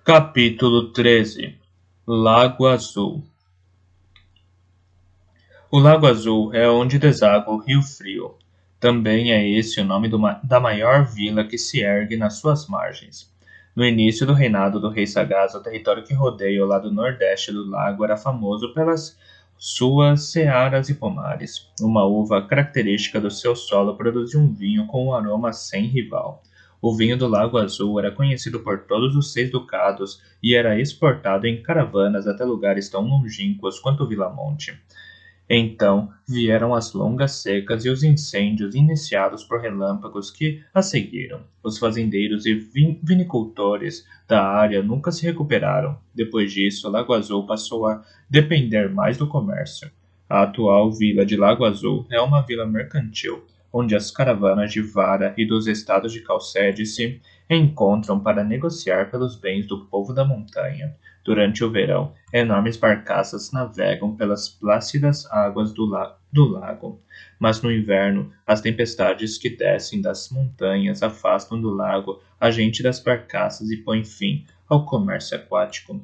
Capítulo 13. Lago Azul. O Lago Azul é onde deságua o Rio Frio. Também é esse o nome da maior vila que se ergue nas suas margens. No início do reinado do rei Sagaz, o território que rodeia o lado nordeste do lago era famoso pelas suas searas e pomares. Uma uva característica do seu solo produzia um vinho com um aroma sem rival. O vinho do Lago Azul era conhecido por todos os 6 ducados e era exportado em caravanas até lugares tão longínquos quanto Vilamonte. Então vieram as longas secas e os incêndios iniciados por relâmpagos que a seguiram. Os fazendeiros e vinicultores da área nunca se recuperaram. Depois disso, Lago Azul passou a depender mais do comércio. A atual vila de Lago Azul é uma vila mercantil, onde as caravanas de Vara e dos estados de Calcede se encontram para negociar pelos bens do povo da montanha. Durante o verão, enormes barcaças navegam pelas plácidas águas do lago, mas no inverno, as tempestades que descem das montanhas afastam do lago a gente das barcaças e põem fim ao comércio aquático.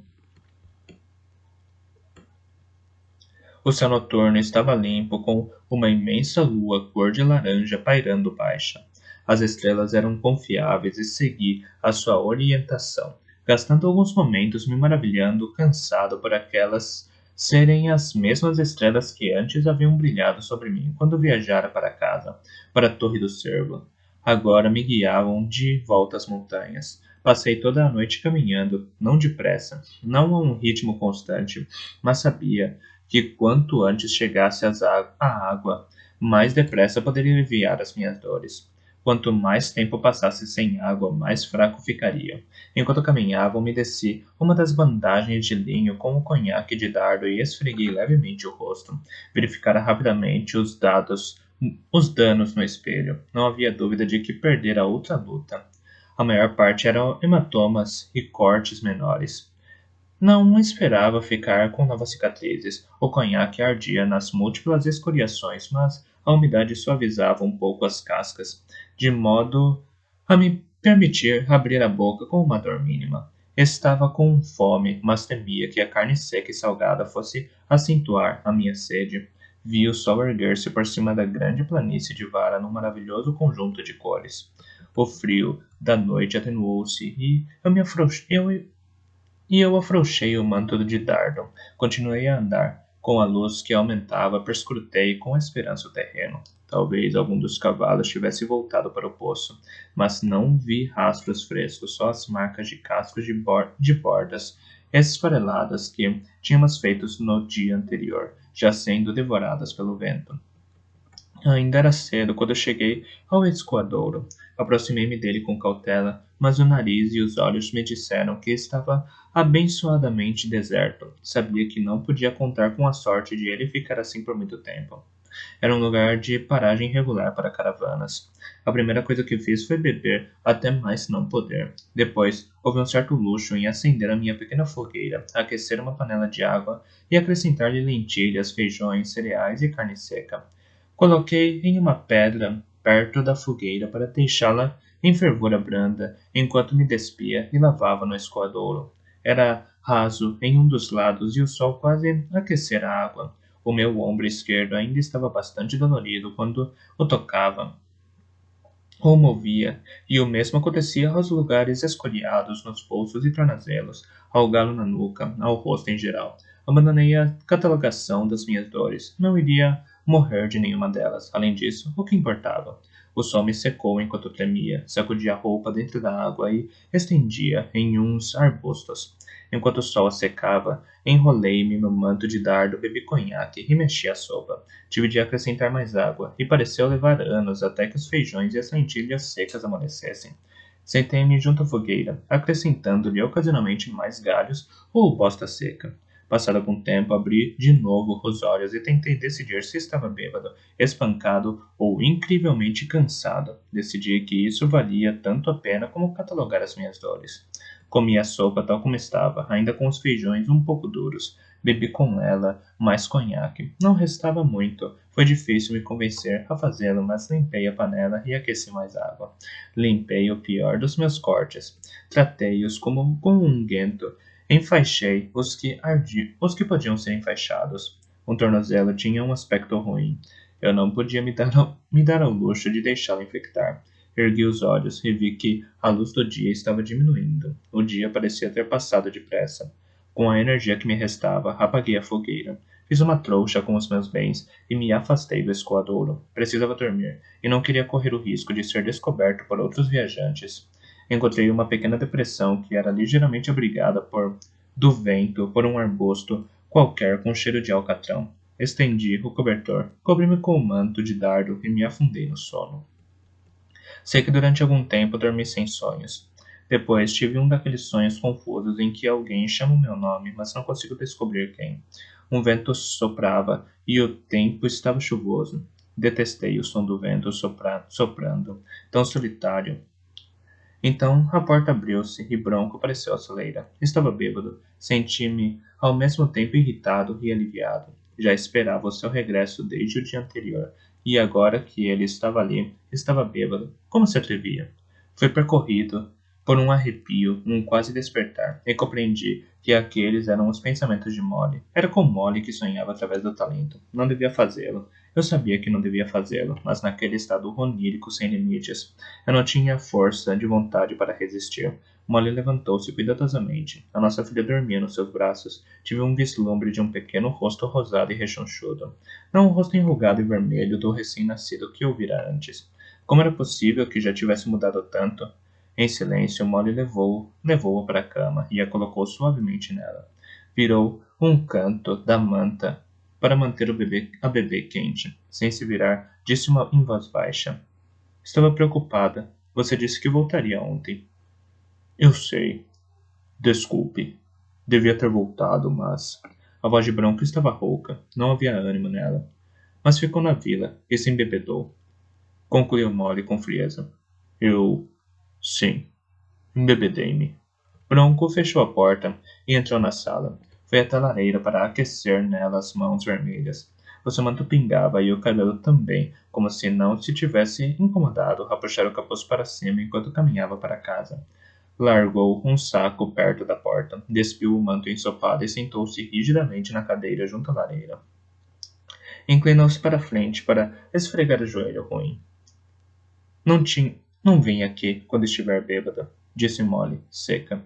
O céu noturno estava limpo, com uma imensa lua cor de laranja pairando baixa. As estrelas eram confiáveis e segui a sua orientação, gastando alguns momentos me maravilhando, cansado por aquelas serem as mesmas estrelas que antes haviam brilhado sobre mim quando viajara para casa, para a Torre do Cervo. Agora me guiavam de volta às montanhas. Passei toda a noite caminhando, não depressa, não a um ritmo constante, mas sabia que quanto antes chegasse a água, mais depressa poderia aliviar as minhas dores. Quanto mais tempo passasse sem água, mais fraco ficaria. Enquanto caminhava, umedeci uma das bandagens de linho com o conhaque de dardo e esfreguei levemente o rosto. Verificara rapidamente os danos no espelho. Não havia dúvida de que perdera outra luta. A maior parte eram hematomas e cortes menores. Não esperava ficar com novas cicatrizes. O conhaque ardia nas múltiplas escoriações, mas a umidade suavizava um pouco as cascas, de modo a me permitir abrir a boca com uma dor mínima. Estava com fome, mas temia que a carne seca e salgada fosse acentuar a minha sede. Vi o sol erguer-se por cima da grande planície de Vara num maravilhoso conjunto de cores. O frio da noite atenuou-se e eu afrouxei o manto de dardo. Continuei a andar. Com a luz que aumentava, perscrutei com esperança o terreno. Talvez algum dos cavalos tivesse voltado para o poço, mas não vi rastros frescos, só as marcas de cascos de bordas esfareladas que tínhamos feito no dia anterior, já sendo devoradas pelo vento. Ainda era cedo quando cheguei ao escoadouro. Aproximei-me dele com cautela, mas o nariz e os olhos me disseram que estava abençoadamente deserto. Sabia que não podia contar com a sorte de ele ficar assim por muito tempo. Era um lugar de paragem regular para caravanas. A primeira coisa que fiz foi beber até mais não poder. Depois, houve um certo luxo em acender a minha pequena fogueira, aquecer uma panela de água e acrescentar-lhe lentilhas, feijões, cereais e carne seca. Coloquei em uma pedra perto da fogueira para deixá-la em fervura branda, enquanto me despia e lavava no escoadouro. Era raso em um dos lados e o sol quase aquecera a água. O meu ombro esquerdo ainda estava bastante dolorido quando o tocava ou movia, e o mesmo acontecia aos lugares escoriados nos pulsos e tornozelos, ao galo na nuca, ao rosto em geral. Abandonei a catalogação das minhas dores. Não iria morrer de nenhuma delas. Além disso, o que importava? O sol me secou enquanto tremia, sacudia a roupa dentro da água e estendia em uns arbustos. Enquanto o sol a secava, enrolei-me no manto de dardo, bebi conhaque e mexi a sopa. Tive de acrescentar mais água, e pareceu levar anos até que os feijões e as lentilhas secas amolecessem. Sentei-me junto à fogueira, acrescentando-lhe ocasionalmente mais galhos ou bosta seca. Passado algum tempo, abri de novo os olhos e tentei decidir se estava bêbado, espancado ou incrivelmente cansado. Decidi que isso valia tanto a pena como catalogar as minhas dores. Comi a sopa tal como estava, ainda com os feijões um pouco duros. Bebi com ela mais conhaque. Não restava muito. Foi difícil me convencer a fazê-lo, mas limpei a panela e aqueci mais água. Limpei o pior dos meus cortes. Tratei-os como com unguento. Enfaixei os que podiam ser enfaixados. Um tornozelo tinha um aspecto ruim. Eu não podia me dar ao luxo de deixá-lo infectar. Ergui os olhos e vi que a luz do dia estava diminuindo. O dia parecia ter passado depressa. Com a energia que me restava, apaguei a fogueira. Fiz uma trouxa com os meus bens e me afastei do escoadouro. Precisava dormir e não queria correr o risco de ser descoberto por outros viajantes. Encontrei uma pequena depressão que era ligeiramente abrigada do vento por um arbusto qualquer com cheiro de alcatrão. Estendi o cobertor, cobri-me com o manto de dardo e me afundei no sono. Sei que durante algum tempo dormi sem sonhos. Depois tive um daqueles sonhos confusos em que alguém chama o meu nome, mas não consigo descobrir quem. Um vento soprava e o tempo estava chuvoso. Detestei o som do vento soprando, tão solitário. Então a porta abriu-se e Bronco apareceu à soleira. Estava bêbado. Senti-me ao mesmo tempo irritado e aliviado. Já esperava o seu regresso desde o dia anterior, e agora que ele estava ali, estava bêbado. Como se atrevia? Foi percorrido por um arrepio, um quase despertar, e compreendi que aqueles eram os pensamentos de Molly. Era com Molly que sonhava através do talento. Não devia fazê-lo. Eu sabia que não devia fazê-lo, mas naquele estado onírico sem limites, eu não tinha força de vontade para resistir. Molly levantou-se cuidadosamente. A nossa filha dormia nos seus braços. Tive um vislumbre de um pequeno rosto rosado e rechonchudo. Não o rosto enrugado e vermelho do recém-nascido que eu vira antes. Como era possível que já tivesse mudado tanto? Em silêncio, Molly levou-a para a cama e a colocou suavemente nela. Virou um canto da manta para manter a bebê quente. Sem se virar, disse em voz baixa. Estava preocupada. Você disse que voltaria ontem. Eu sei. Desculpe. Devia ter voltado, mas... A voz de Bronco estava rouca. Não havia ânimo nela. Mas ficou na vila e se embebedou. Concluiu Molly com frieza. Sim. Embebedei-me. Bronco fechou a porta e entrou na sala. Foi até a lareira para aquecer nela as mãos vermelhas. O seu manto pingava e o cabelo também, como se não se tivesse incomodado a puxar o capuz para cima enquanto caminhava para casa. Largou um saco perto da porta, despiu o manto ensopado e sentou-se rigidamente na cadeira junto à lareira. Inclinou-se para a frente para esfregar o joelho ruim. Não venha aqui quando estiver bêbada, disse Molly, seca.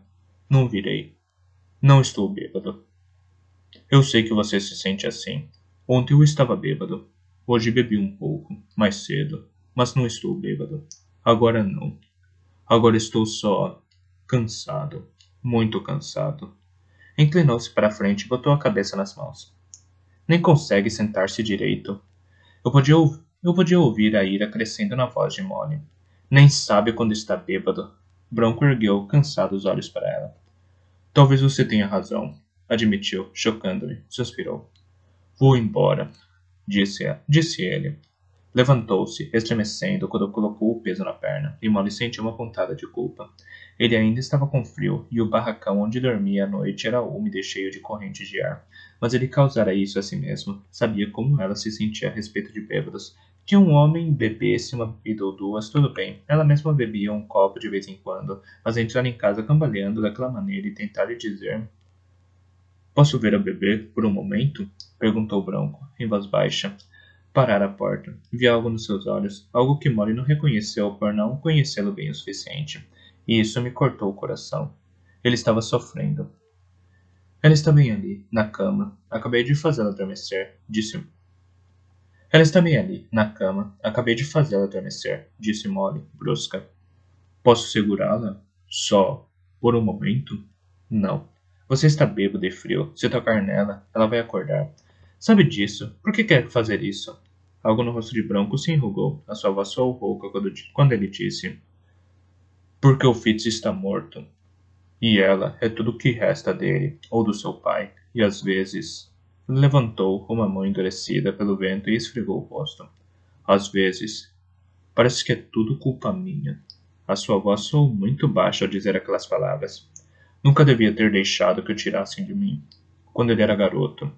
Não virei. Não estou bêbado. Eu sei que você se sente assim. Ontem eu estava bêbado. Hoje bebi um pouco, mais cedo, mas não estou bêbado. Agora não. Agora estou só cansado, muito cansado. Inclinou-se para a frente e botou a cabeça nas mãos. Nem consegue sentar-se direito. Eu podia ouvir a ira crescendo na voz de Molly. Nem sabe quando está bêbado. Bronco ergueu, cansado, os olhos para ela. Talvez você tenha razão, admitiu, chocando-me. Suspirou. Vou embora, disse ele. Levantou-se, estremecendo, quando colocou o peso na perna, e Molly sentiu uma pontada de culpa. Ele ainda estava com frio, e o barracão onde dormia à noite era úmido e cheio de correntes de ar. Mas ele causara isso a si mesmo. Sabia como ela se sentia a respeito de bêbados. Que um homem bebesse uma bebida ou duas, tudo bem. Ela mesma bebia um copo de vez em quando, mas entrar em casa cambaleando daquela maneira e tentar lhe dizer... Posso ver a bebê por um momento? Perguntou Bronco, em voz baixa. Parar a porta. Vi algo nos seus olhos, algo que Molly não reconheceu por não conhecê-lo bem o suficiente. E isso me cortou o coração. Ele estava sofrendo. Ela está bem ali, na cama. Acabei de fazê-la adormecer, disse. Ela está bem ali, na cama. Acabei de fazê-la adormecer, disse Molly, brusca. Posso segurá-la? Só por um momento? Não. Você está bêbado e frio. Se tocar nela, ela vai acordar. Sabe disso. Por que quer fazer isso? Algo no rosto de Bronco se enrugou. A sua voz soou rouca quando ele disse. Porque o Fitz está morto. E ela é tudo o que resta dele, ou do seu pai. E às vezes... Ele levantou uma mão endurecida pelo vento e esfregou o rosto. Às vezes... Parece que é tudo culpa minha. A sua voz soou muito baixa ao dizer aquelas palavras. Nunca devia ter deixado que o tirassem de mim. quando ele era garoto,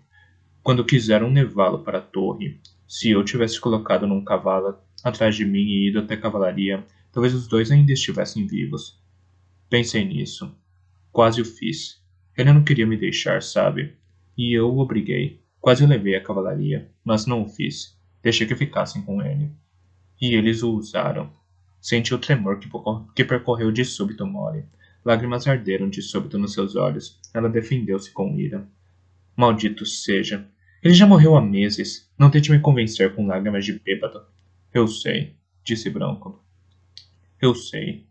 quando quiseram levá-lo para a torre. Se eu tivesse colocado num cavalo atrás de mim e ido até a cavalaria, talvez os dois ainda estivessem vivos. Pensei nisso. Quase o fiz. Ele não queria me deixar, sabe? E eu o obriguei. Quase o levei à cavalaria, mas não o fiz. Deixei que ficassem com ele. E eles o usaram. Senti o tremor que percorreu de súbito Molly. Lágrimas arderam de súbito nos seus olhos. Ela defendeu-se com ira. Maldito seja. Ele já morreu há meses. Não tente me convencer com lágrimas de bêbado. Eu sei, disse Branco. Eu sei.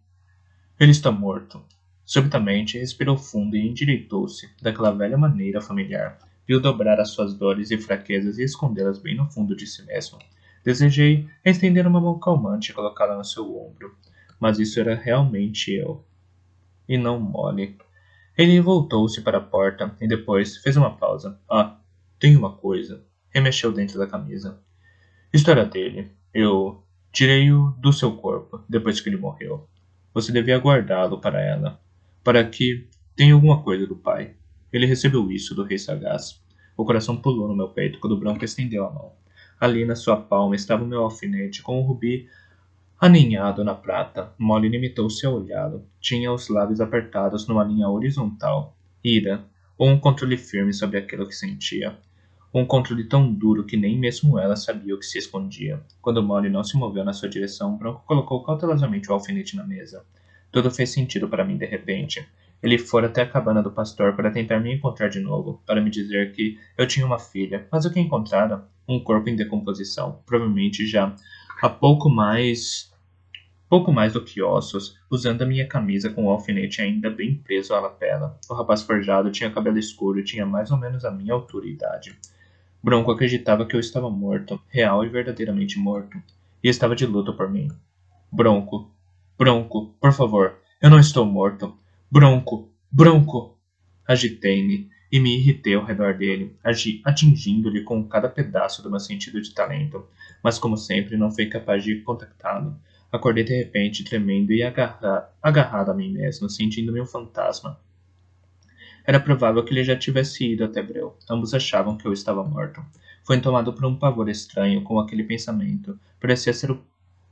Ele está morto. Subitamente respirou fundo e endireitou-se, daquela velha maneira familiar. Viu dobrar as suas dores e fraquezas e escondê-las bem no fundo de si mesmo. Desejei estender uma mão calmante e colocá-la no seu ombro. Mas isso era realmente eu, e não Molly. Ele voltou-se para a porta e depois fez uma pausa. Ah, tem uma coisa. Remexeu dentro da camisa. História dele. Eu tirei-o do seu corpo depois que ele morreu. Você devia guardá-lo para ela. Para que tenha alguma coisa do pai. Ele recebeu isso do rei sagaz. O coração pulou no meu peito quando o Branco estendeu a mão. Ali na sua palma estava o meu alfinete com um rubi aninhado na prata. Molly limitou-se a olhá-lo. Tinha os lábios apertados numa linha horizontal. Ira, ou um controle firme sobre aquilo que sentia. Um controle tão duro que nem mesmo ela sabia o que se escondia. Quando Molly não se moveu na sua direção, Branco colocou cautelosamente o alfinete na mesa. Tudo fez sentido para mim de repente. Ele fora até a cabana do pastor para tentar me encontrar de novo, para me dizer que eu tinha uma filha, mas o que encontrara? Um corpo em decomposição, provavelmente já há pouco mais do que ossos, usando a minha camisa com o alfinete ainda bem preso à lapela. O rapaz forjado tinha cabelo escuro e tinha mais ou menos a minha altura e idade. Bronco acreditava que eu estava morto, real e verdadeiramente morto, e estava de luto por mim. Bronco, Bronco, por favor, eu não estou morto. Bronco, Bronco! Agitei-me e me irritei ao redor dele, atingindo-lhe com cada pedaço do meu sentido de talento, mas como sempre não fui capaz de contactá-lo. Acordei de repente, tremendo e agarrado a mim mesmo, sentindo-me um fantasma. Era provável que ele já tivesse ido até Breu. Ambos achavam que eu estava morto. Fui tomado por um pavor estranho com aquele pensamento. Parecia ser o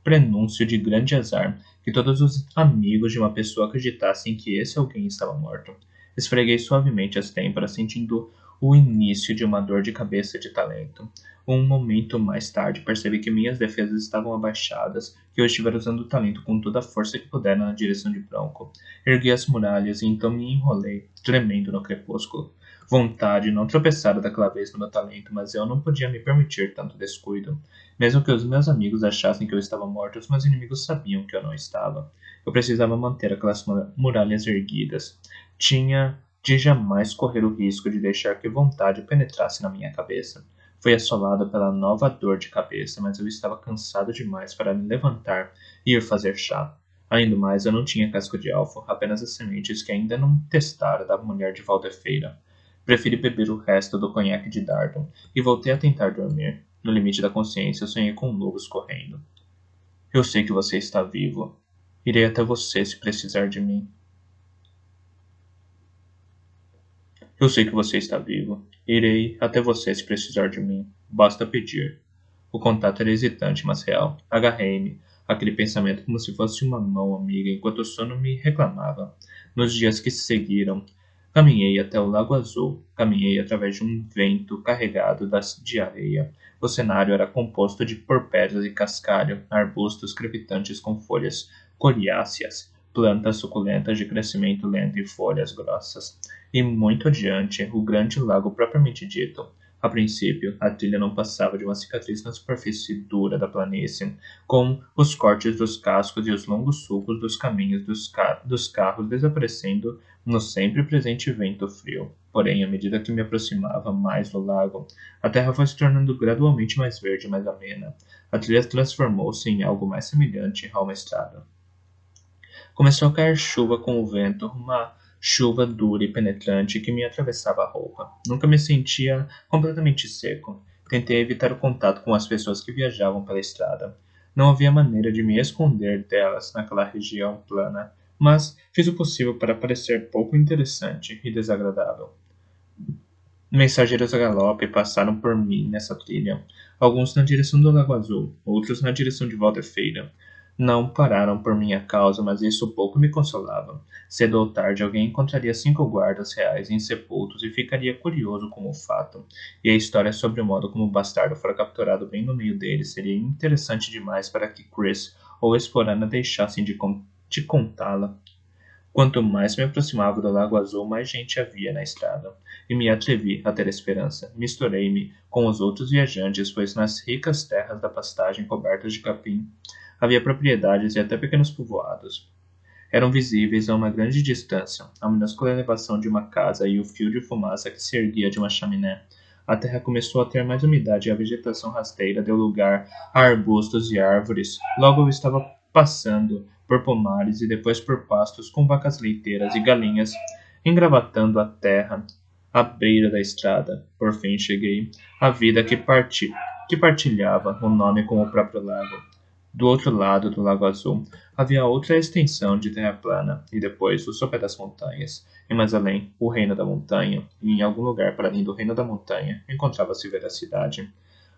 prenúncio de grande azar, que todos os amigos de uma pessoa acreditassem que esse alguém estava morto. Esfreguei suavemente as têmporas, sentindo o início de uma dor de cabeça de talento. Um momento mais tarde, percebi que minhas defesas estavam abaixadas, que eu estivera usando o talento com toda a força que pudera na direção de Bronco. Ergui as muralhas e então me enrolei, tremendo no crepúsculo. Vontade não tropeçara daquela vez no meu talento, mas eu não podia me permitir tanto descuido. Mesmo que os meus amigos achassem que eu estava morto, os meus inimigos sabiam que eu não estava. Eu precisava manter aquelas muralhas erguidas. Tinha de jamais correr o risco de deixar que vontade penetrasse na minha cabeça. Fui assolado pela nova dor de cabeça, mas eu estava cansado demais para me levantar e ir fazer chá. Além do mais, eu não tinha casco de alvo, apenas as sementes que ainda não testara da mulher de Valdefeira. Preferi beber o resto do conhaque de Dardon e voltei a tentar dormir. No limite da consciência, eu sonhei com lobos correndo. Eu sei que você está vivo. Irei até você se precisar de mim. Eu sei que você está vivo. Irei até você se precisar de mim. Basta pedir. O contato era hesitante, mas real. Agarrei-me àquele pensamento como se fosse uma mão amiga, enquanto o sono me reclamava. Nos dias que se seguiram, caminhei até o Lago Azul. Caminhei através de um vento carregado de areia. O cenário era composto de porpédias e cascalho, arbustos crepitantes com folhas coriáceas, plantas suculentas de crescimento lento e folhas grossas. E muito adiante, o grande lago propriamente dito. A princípio, a trilha não passava de uma cicatriz na superfície dura da planície, com os cortes dos cascos e os longos sulcos dos caminhos dos carros desaparecendo no sempre presente vento frio. Porém, à medida que me aproximava mais do lago, a terra foi se tornando gradualmente mais verde e mais amena. A trilha transformou-se em algo mais semelhante a uma estrada. Começou a cair chuva com o vento, uma chuva dura e penetrante que me atravessava a roupa. Nunca me sentia completamente seco. Tentei evitar o contato com as pessoas que viajavam pela estrada. Não havia maneira de me esconder delas naquela região plana, mas fiz o possível para parecer pouco interessante e desagradável. Mensageiros a galope passaram por mim nessa trilha, alguns na direção do Lago Azul, outros na direção de Valder-Feira. Não pararam por minha causa, mas isso pouco me consolava. Cedo ou tarde alguém encontraria 5 guardas reais insepultos e ficaria curioso com o fato. E a história sobre o modo como o bastardo fora capturado bem no meio deles seria interessante demais para que Chris ou Esporana deixassem de contá-la. Quanto mais me aproximava do Lago Azul, mais gente havia na estrada, e me atrevi a ter esperança. Misturei-me com os outros viajantes, pois nas ricas terras da pastagem cobertas de capim havia propriedades e até pequenos povoados. Eram visíveis a uma grande distância, a minúscula elevação de uma casa e o fio de fumaça que se erguia de uma chaminé. A terra começou a ter mais umidade e a vegetação rasteira deu lugar a arbustos e árvores. Logo eu estava passando por pomares e depois por pastos com vacas leiteiras e galinhas, engravatando a terra à beira da estrada. Por fim cheguei à vida que partilhava o nome com o próprio lago. Do outro lado do Lago Azul havia outra extensão de terra plana, e depois o sopé das montanhas, e mais além, o reino da montanha, e em algum lugar para além do reino da montanha encontrava-se veracidade.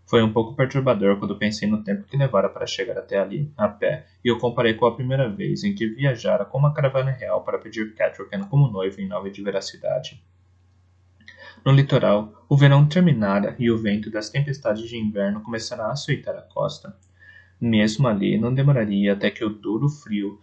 Foi um pouco perturbador quando pensei no tempo que levara para chegar até ali, a pé, e o comparei com a primeira vez em que viajara com uma caravana real para pedir Catrocan como noivo em nome de veracidade. No litoral, o verão terminara e o vento das tempestades de inverno começara a açoitar a costa. Mesmo ali, não demoraria até que o duro frio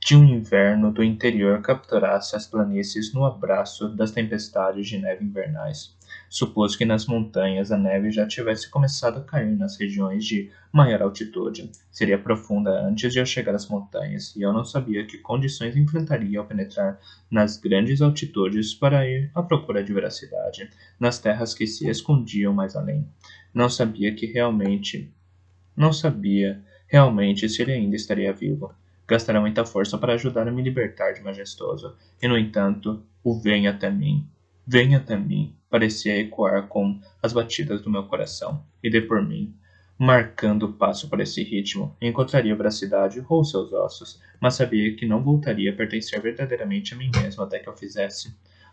de um inverno do interior capturasse as planícies no abraço das tempestades de neve invernais. Supôs que nas montanhas a neve já tivesse começado a cair nas regiões de maior altitude. Seria profunda antes de eu chegar às montanhas, e eu não sabia que condições enfrentaria ao penetrar nas grandes altitudes para ir à procura de veracidade, nas terras que se escondiam mais além. Não sabia que realmente não sabia realmente se ele ainda estaria vivo. Gastará muita força para ajudar a me libertar de Majestoso, e no entanto, o venha até mim, parecia ecoar com as batidas do meu coração, e dê por mim. Marcando o passo para esse ritmo, encontraria Bracidade ou seus ossos, mas sabia que não voltaria a pertencer verdadeiramente a mim mesmo até que eu fizesse.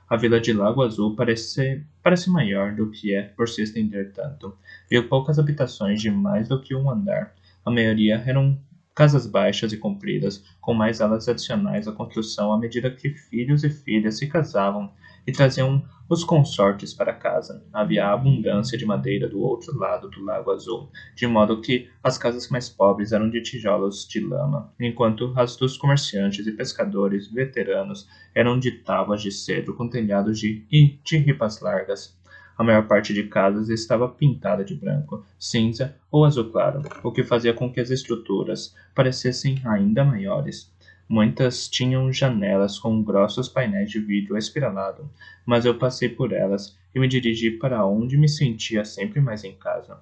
A vila de Lago Azul parece maior do que é por se estender tanto. Viu poucas habitações de mais do que um andar. A maioria eram casas baixas e compridas, com mais alas adicionais à construção à medida que filhos e filhas se casavam e traziam os consortes para casa. Havia abundância de madeira do outro lado do Lago Azul, de modo que as casas mais pobres eram de tijolos de lama, enquanto as dos comerciantes e pescadores veteranos eram de tábuas de cedro com telhados de ripas largas. A maior parte de casas estava pintada de branco, cinza ou azul claro, o que fazia com que as estruturas parecessem ainda maiores. Muitas tinham janelas com grossos painéis de vidro espiralado, mas eu passei por elas e me dirigi para onde me sentia sempre mais em casa.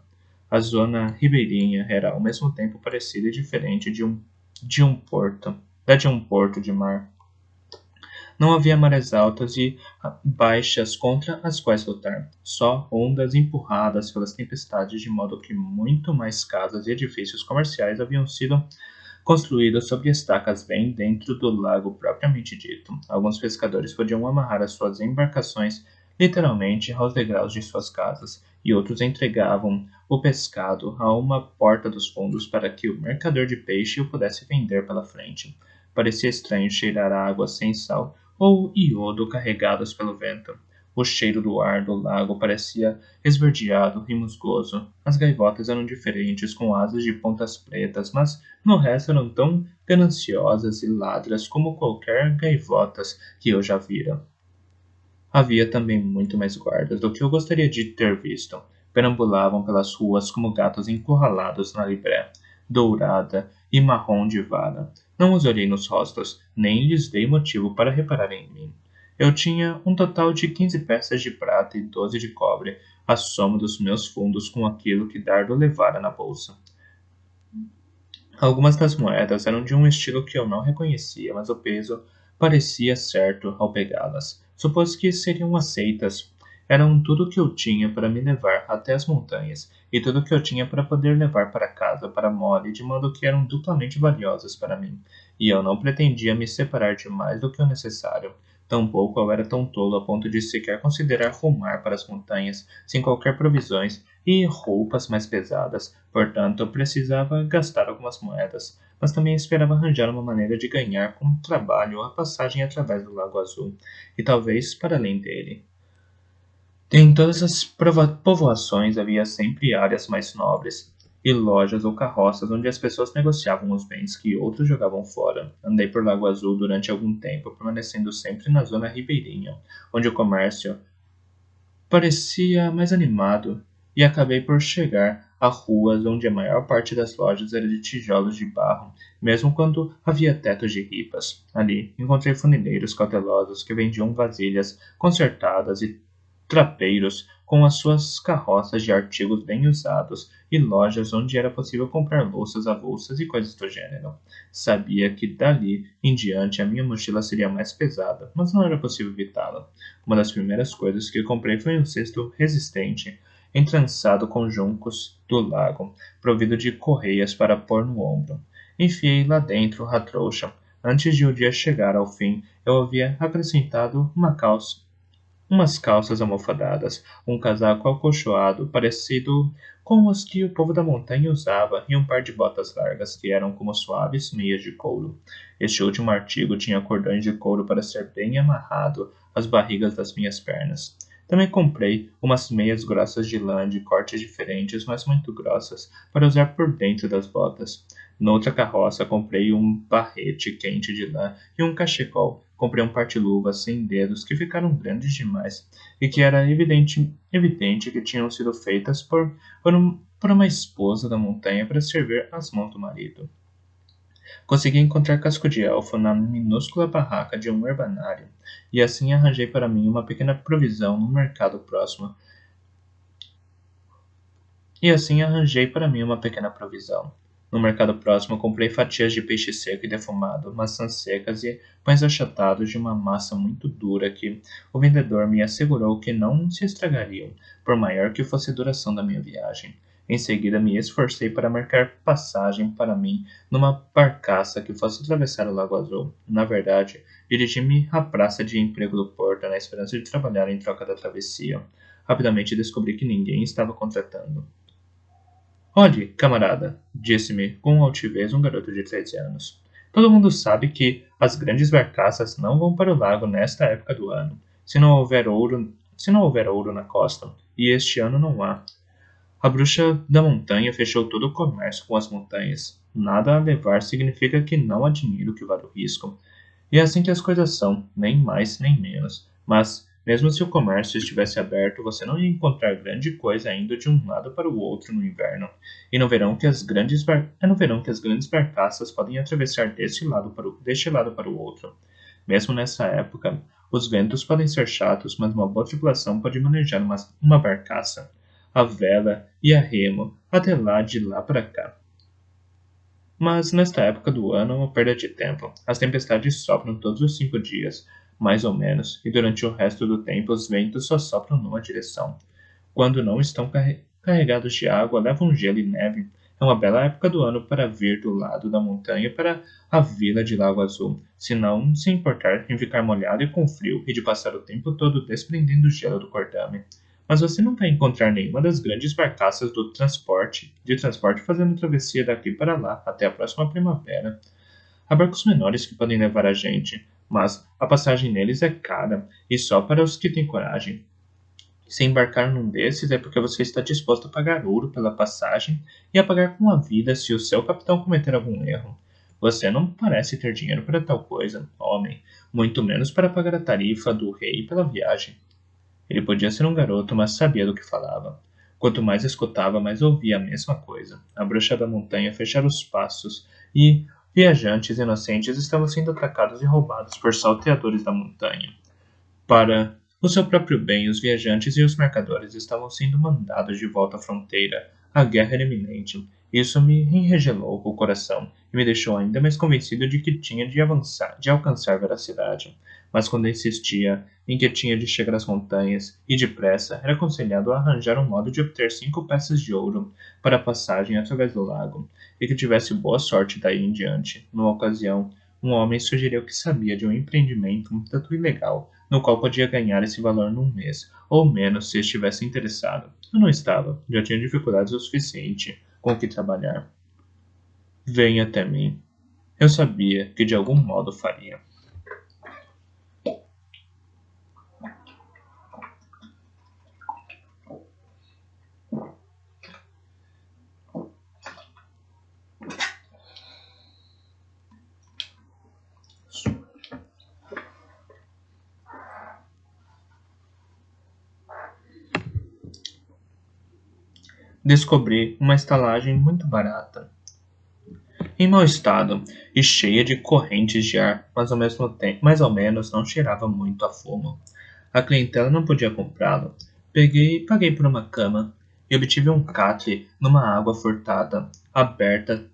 A zona ribeirinha era ao mesmo tempo parecida e diferente de um porto de mar. Não havia marés altas e baixas contra as quais lutar, só ondas empurradas pelas tempestades, de modo que muito mais casas e edifícios comerciais haviam sido construídos sobre estacas bem dentro do lago propriamente dito. Alguns pescadores podiam amarrar as suas embarcações literalmente aos degraus de suas casas, e outros entregavam o pescado a uma porta dos fundos para que o mercador de peixe o pudesse vender pela frente. Parecia estranho cheirar a água sem sal ou iodo carregados pelo vento. O cheiro do ar do lago parecia esverdeado e musgoso. As gaivotas eram diferentes, com asas de pontas pretas, mas no resto eram tão gananciosas e ladras como qualquer gaivotas que eu já vira. Havia também muito mais guardas do que eu gostaria de ter visto. Perambulavam pelas ruas como gatos encurralados na libré, dourada e marrom de vara. Não os olhei nos rostos, nem lhes dei motivo para reparar em mim. Eu tinha um total de 15 peças de prata e 12 de cobre, a soma dos meus fundos com aquilo que Dardo levara na bolsa. Algumas das moedas eram de um estilo que eu não reconhecia, mas o peso parecia certo ao pegá-las. Supus que seriam aceitas. Eram tudo o que eu tinha para me levar até as montanhas, e tudo o que eu tinha para poder levar para casa para Molly, de modo que eram duplamente valiosas para mim, e eu não pretendia me separar de mais do que o necessário. Tampouco eu era tão tolo a ponto de sequer considerar rumar para as montanhas, sem qualquer provisões e roupas mais pesadas. Portanto, eu precisava gastar algumas moedas, mas também esperava arranjar uma maneira de ganhar com trabalho a passagem através do Lago Azul, e talvez para além dele. Em todas as povoações havia sempre áreas mais nobres, e lojas ou carroças onde as pessoas negociavam os bens que outros jogavam fora. Andei por Lago Azul durante algum tempo, permanecendo sempre na zona ribeirinha, onde o comércio parecia mais animado, e acabei por chegar a ruas onde a maior parte das lojas era de tijolos de barro, mesmo quando havia tetos de ripas. Ali encontrei funileiros cautelosos que vendiam vasilhas consertadas e trapeiros com as suas carroças de artigos bem usados e lojas onde era possível comprar louças avulsas e coisas do gênero. Sabia que dali em diante a minha mochila seria mais pesada, mas não era possível evitá-la. Uma das primeiras coisas que comprei foi um cesto resistente, entrançado com juncos do lago, provido de correias para pôr no ombro. Enfiei lá dentro a trouxa. Antes de o dia chegar ao fim, eu havia acrescentado umas calças almofadadas, um casaco acolchoado parecido com os que o povo da montanha usava e um par de botas largas que eram como suaves meias de couro. Este último artigo tinha cordões de couro para ser bem amarrado às barrigas das minhas pernas. Também comprei umas meias grossas de lã de cortes diferentes, mas muito grossas, para usar por dentro das botas. Noutra carroça comprei um barrete quente de lã e um cachecol. Comprei um parte-luvas sem dedos que ficaram grandes demais e que era evidente que tinham sido feitas por uma esposa da montanha para servir às mãos do marido. Consegui encontrar casco de elfo na minúscula barraca de um herbanário, e assim arranjei para mim uma pequena provisão no mercado próximo. No mercado próximo, comprei fatias de peixe seco e defumado, maçãs secas e pães achatados de uma massa muito dura que o vendedor me assegurou que não se estragariam, por maior que fosse a duração da minha viagem. Em seguida, me esforcei para marcar passagem para mim numa barcaça que fosse atravessar o Lago Azul. Na verdade, dirigi-me à praça de emprego do porto na esperança de trabalhar em troca da travessia. Rapidamente descobri que ninguém estava contratando. Olhe, camarada, disse-me com altivez um garoto de 13 anos. Todo mundo sabe que as grandes barcaças não vão para o lago nesta época do ano, se não houver ouro na costa, e este ano não há. A bruxa da montanha fechou todo o comércio com as montanhas. Nada a levar significa que não há dinheiro que vale o risco. E é assim que as coisas são, nem mais nem menos. Mas, mesmo se o comércio estivesse aberto, você não ia encontrar grande coisa indo de um lado para o outro no inverno. E no verão que é no verão que as grandes barcaças podem atravessar deste lado para o outro. Mesmo nessa época, os ventos podem ser chatos, mas uma boa tripulação pode manejar uma barcaça, a vela e a remo, até lá de lá para cá. Mas nesta época do ano é uma perda de tempo. As tempestades sopram todos os 5 dias, mais ou menos, e durante o resto do tempo os ventos só sopram numa direção. Quando não estão carregados de água, levam gelo e neve. É uma bela época do ano para vir do lado da montanha para a vila de Lago Azul, se não se importar em ficar molhado e com frio e de passar o tempo todo desprendendo gelo do cordame. Mas você não vai encontrar nenhuma das grandes barcaças de transporte fazendo travessia daqui para lá até a próxima primavera. Há barcos menores que podem levar a gente, mas a passagem neles é cara e só para os que têm coragem. Se embarcar num desses é porque você está disposto a pagar ouro pela passagem e a pagar com a vida se o seu capitão cometer algum erro. Você não parece ter dinheiro para tal coisa, homem, muito menos para pagar a tarifa do rei pela viagem. Ele podia ser um garoto, mas sabia do que falava. Quanto mais escutava, mais ouvia a mesma coisa. A bruxa da montanha fechara os passos e viajantes inocentes estavam sendo atacados e roubados por salteadores da montanha. Para o seu próprio bem, os viajantes e os mercadores estavam sendo mandados de volta à fronteira. A guerra era iminente. Isso me enregelou o coração e me deixou ainda mais convencido de que tinha de alcançar veracidade. Mas quando insistia em que tinha de chegar às montanhas e depressa, era aconselhado a arranjar um modo de obter 5 peças de ouro para a passagem através do lago, e que tivesse boa sorte daí em diante. Numa ocasião, Um homem sugeriu que sabia de um empreendimento um tanto ilegal, no qual podia ganhar esse valor num mês, ou menos se estivesse interessado. Eu não estava, já tinha dificuldades o suficiente com o que trabalhar. Venha até mim. Eu sabia que de algum modo faria. Descobri uma estalagem muito barata, em mau estado e cheia de correntes de ar, mas ao mesmo tempo, mais ou menos não cheirava muito a fumo. A clientela não podia comprá-lo. Peguei e paguei por uma cama e obtive um catre numa água furtada aberta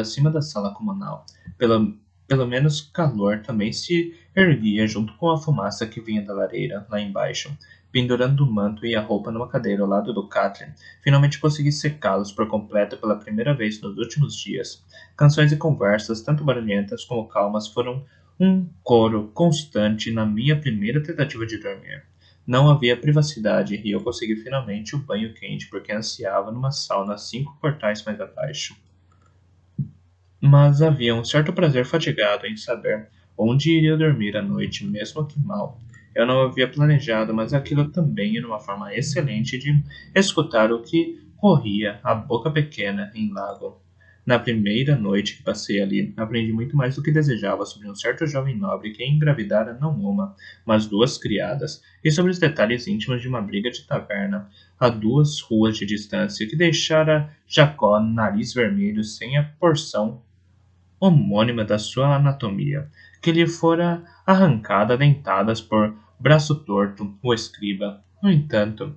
acima da sala comunal. Pelo menos calor também se erguia junto com a fumaça que vinha da lareira lá embaixo. Pendurando o manto e a roupa numa cadeira ao lado do catre, finalmente consegui secá-los por completo pela primeira vez nos últimos dias. Canções e conversas, tanto barulhentas como calmas, foram um coro constante na minha primeira tentativa de dormir. Não havia privacidade e eu consegui finalmente o banho quente porque ansiava numa sauna 5 quartais mais abaixo. Mas havia um certo prazer fatigado em saber onde iria dormir à noite, mesmo que mal. Eu não havia planejado, mas aquilo também era uma forma excelente de escutar o que corria a boca pequena em lago. Na primeira noite que passei ali, aprendi muito mais do que desejava sobre um certo jovem nobre que engravidara não uma, mas 2 criadas, e sobre os detalhes íntimos de uma briga de taverna a 2 ruas de distância que deixara Jacó nariz vermelho sem a porção homônima da sua anatomia, que lhe fora arrancada a dentadas por Braço Torto, o escriba. No entanto,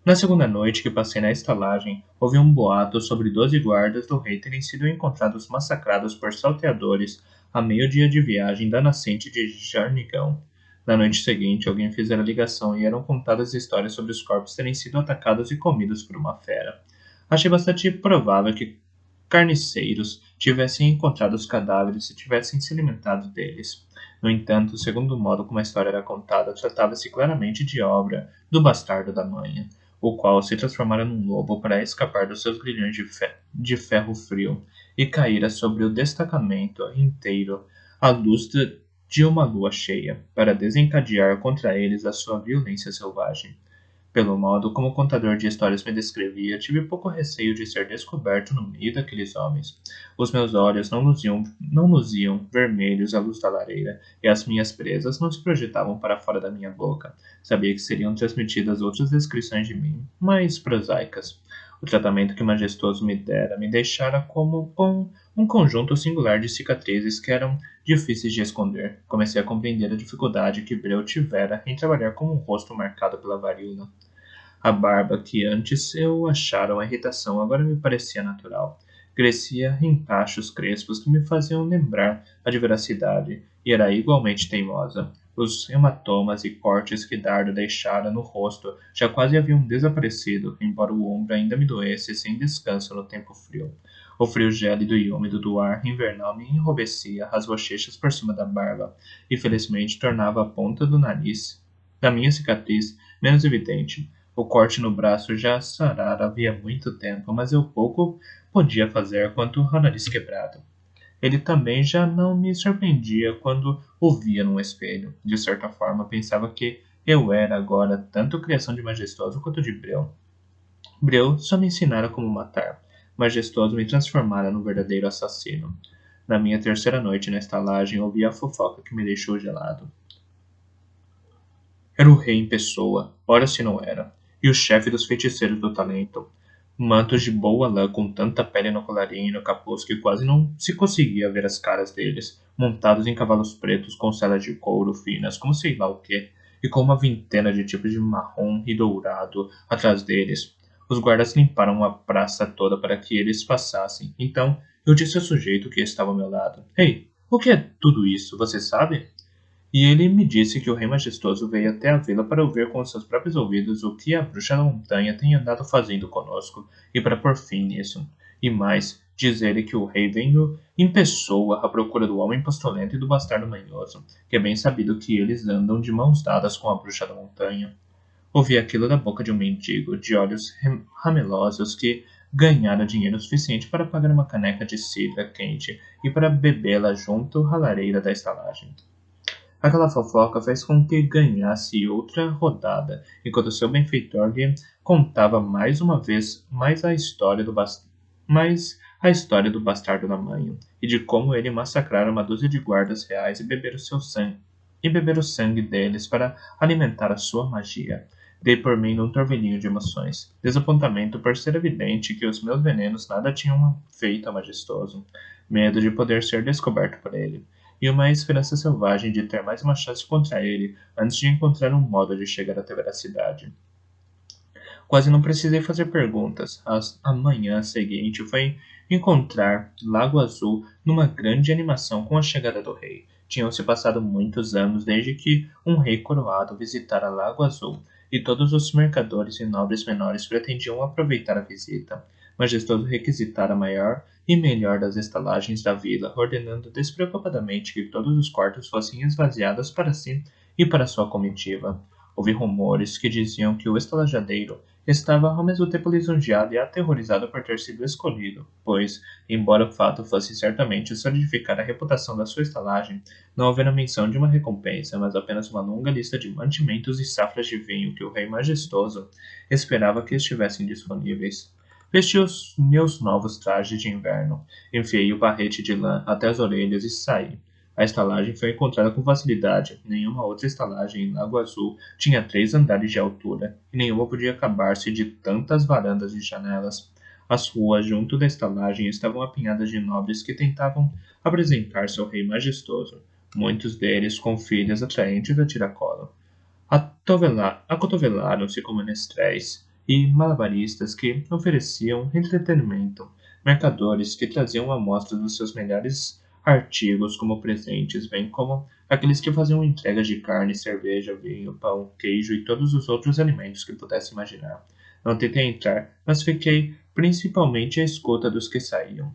na segunda noite que passei na estalagem, houve um boato sobre 12 guardas do rei terem sido encontrados massacrados por salteadores a meio-dia de viagem da nascente de Jarnigão. Na noite seguinte, alguém fizera ligação e eram contadas histórias sobre os corpos terem sido atacados e comidos por uma fera. Achei bastante provável que carniceiros tivessem encontrado os cadáveres e tivessem se alimentado deles. No entanto, segundo o modo como a história era contada, tratava-se claramente de obra do bastardo da manhã, o qual se transformara num lobo para escapar dos seus grilhões de ferro frio e caíra sobre o destacamento inteiro à luz de uma lua cheia, para desencadear contra eles a sua violência selvagem. Pelo modo como o contador de histórias me descrevia, tive pouco receio de ser descoberto no meio daqueles homens. Os meus olhos não luziam vermelhos à luz da lareira, e as minhas presas não se projetavam para fora da minha boca. Sabia que seriam transmitidas outras descrições de mim, mais prosaicas. O tratamento que o majestoso me dera me deixara como com um conjunto singular de cicatrizes que eram difíceis de esconder. Comecei a compreender a dificuldade que Breu tivera em trabalhar com um rosto marcado pela varíola. A barba, que antes eu achara uma irritação, agora me parecia natural. Crescia em cachos crespos que me faziam lembrar a de veracidade, e era igualmente teimosa. Os hematomas e cortes que Dardo deixara no rosto já quase haviam desaparecido, embora o ombro ainda me doesse sem descanso no tempo frio. O frio gélido e úmido do ar invernal me enrubescia as bochechas por cima da barba, e felizmente tornava a ponta do nariz da minha cicatriz menos evidente. O corte no braço já sarara havia muito tempo, mas eu pouco podia fazer quanto ao nariz quebrado. Ele também já não me surpreendia quando o via num espelho. De certa forma, pensava que eu era agora tanto criação de Majestoso quanto de Breu. Breu só me ensinara como matar. Majestoso me transformara num verdadeiro assassino. Na minha terceira noite na estalagem, ouvi a fofoca que me deixou gelado. Era o rei em pessoa, ora se não era, e o chefe dos feiticeiros do talento. Mantos de boa lã com tanta pele no colarinho e no capuz que quase não se conseguia ver as caras deles, montados em cavalos pretos com selas de couro finas, como sei lá o que, e com uma vintena de tipos de marrom e dourado atrás deles. Os guardas limparam a praça toda para que eles passassem. Então eu disse ao sujeito que estava ao meu lado: Ei, o que é tudo isso, você sabe? E ele me disse que o rei majestoso veio até a vila para ouvir com seus próprios ouvidos o que a bruxa da montanha tem andado fazendo conosco, e para pôr fim nisso. E mais, Diz ele que o rei veio em pessoa à procura do homem postulento e do bastardo manhoso, que é bem sabido que eles andam de mãos dadas com a bruxa da montanha. Ouvi aquilo da boca de um mendigo, de olhos ramelosos, que ganhara dinheiro suficiente para pagar uma caneca de cidra quente e para bebê-la junto à lareira da estalagem. Aquela fofoca fez com que ganhasse outra rodada, enquanto seu benfeitor lhe contava mais uma vez mais a história do bastardo da manhã, e de como ele massacrara uma dúzia de guardas reais e beber o sangue deles para alimentar a sua magia. Dei por mim num torvelinho de emoções. Desapontamento por ser evidente que os meus venenos nada tinham feito a majestoso. Medo de poder ser descoberto por ele e uma esperança selvagem de ter mais uma chance contra ele antes de encontrar um modo de chegar até a veracidade. Quase não precisei fazer perguntas. A manhã seguinte foi encontrar Lago Azul numa grande animação com a chegada do rei. Tinham-se passado muitos anos desde que um rei coroado visitara Lago Azul, e todos os mercadores e nobres menores pretendiam aproveitar a visita. Majestoso requisitara a maior e melhor das estalagens da vila, ordenando despreocupadamente que todos os quartos fossem esvaziados para si e para sua comitiva. Ouvi rumores que diziam que o estalajadeiro estava ao mesmo tempo lisonjeado e aterrorizado por ter sido escolhido, pois, embora o fato fosse certamente solidificar a reputação da sua estalagem, não houvera menção de uma recompensa, mas apenas uma longa lista de mantimentos e safras de vinho que o rei majestoso esperava que estivessem disponíveis. Vesti os meus novos trajes de inverno, enfiei o barrete de lã até as orelhas e saí. A estalagem foi encontrada com facilidade. Nenhuma outra estalagem em Lago Azul tinha 3 andares de altura, e nenhuma podia acabar-se de tantas varandas e janelas. As ruas junto da estalagem estavam apinhadas de nobres que tentavam apresentar-se ao rei majestoso, muitos deles com filhas atraentes a tiracolo. Acotovelaram-se com menestréis e malabaristas que ofereciam entretenimento, mercadores que traziam amostras dos seus melhores artigos como presentes, bem como aqueles que faziam entregas de carne, cerveja, vinho, pão, queijo e todos os outros alimentos que pudesse imaginar. Não tentei entrar, mas fiquei principalmente à escuta dos que saíam.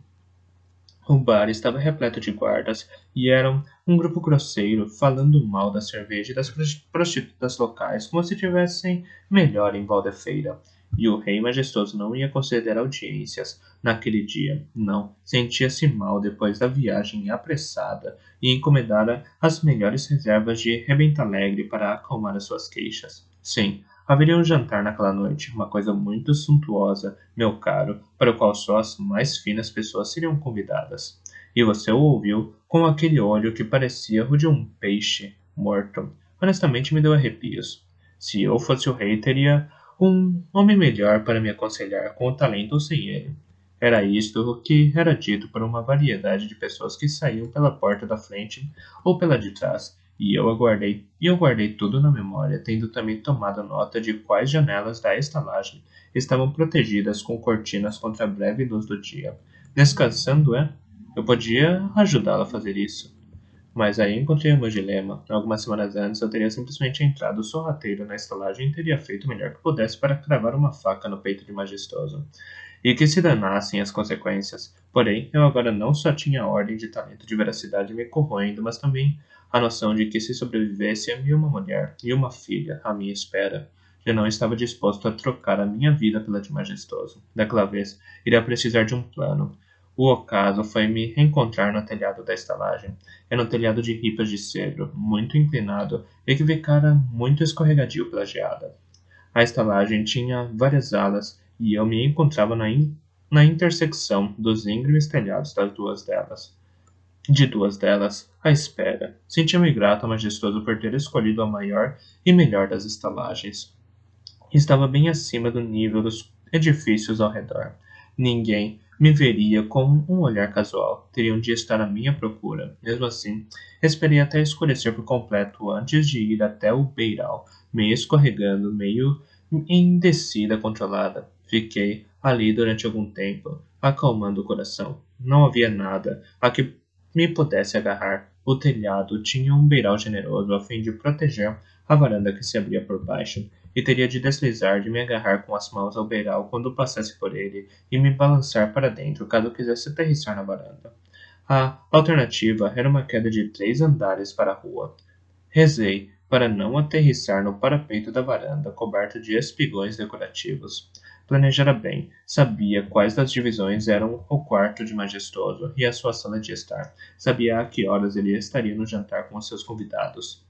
O bar estava repleto de guardas e eram um grupo grosseiro falando mal da cerveja e das prostitutas locais como se tivessem melhor em Valdefeira. E o rei majestoso não ia conceder audiências naquele dia. Não, sentia-se mal depois da viagem apressada e encomendara as melhores reservas de Rebenta Alegre para acalmar as suas queixas. Sim, haveria um jantar naquela noite, uma coisa muito suntuosa, meu caro, para o qual só as mais finas pessoas seriam convidadas. E você o ouviu com aquele olho que parecia o de um peixe morto. Honestamente me deu arrepios. Se eu fosse o rei, teria um homem melhor para me aconselhar com o talento ou sem ele. Era isto o que era dito por uma variedade de pessoas que saíam pela porta da frente ou pela de trás, e eu guardei tudo na memória, tendo também tomado nota de quais janelas da estalagem estavam protegidas com cortinas contra a breve luz do dia. Descansando, é? Eu podia ajudá-la a fazer isso. Mas aí encontrei o meu dilema. Algumas semanas antes eu teria simplesmente entrado sorrateiro na estalagem e teria feito o melhor que pudesse para cravar uma faca no peito de Majestoso. E que se danassem as consequências. Porém, eu agora não só tinha a ordem de talento de veracidade me corroendo, mas também a noção de que se sobrevivesse a mim uma mulher e uma filha à minha espera, eu não estava disposto a trocar a minha vida pela de Majestoso. Daquela vez, iria precisar de um plano. O ocaso foi me reencontrar no telhado da estalagem. Era um telhado de ripas de cedro, muito inclinado e que ficara muito escorregadio pela geada. A estalagem tinha várias alas e eu me encontrava na intersecção dos íngremes telhados de duas delas, à espera. Sentia-me grato ao majestoso por ter escolhido a maior e melhor das estalagens. Estava bem acima do nível dos edifícios ao redor. Ninguém me veria com um olhar casual. Teriam de estar à minha procura. Mesmo assim, esperei até escurecer por completo antes de ir até o beiral, meio escorregando, meio em descida controlada. Fiquei ali durante algum tempo, acalmando o coração. Não havia nada a que me pudesse agarrar. O telhado tinha um beiral generoso a fim de proteger a varanda que se abria por baixo, e teria de deslizar de me agarrar com as mãos ao beiral quando passasse por ele e me balançar para dentro caso quisesse aterrissar na varanda. A alternativa era uma queda de 3 andares para a rua. Rezei para não aterrissar no parapeito da varanda coberto de espigões decorativos. Planejara bem, sabia quais das divisões eram o quarto de Majestoso e a sua sala de estar. Sabia a que horas ele estaria no jantar com os seus convidados.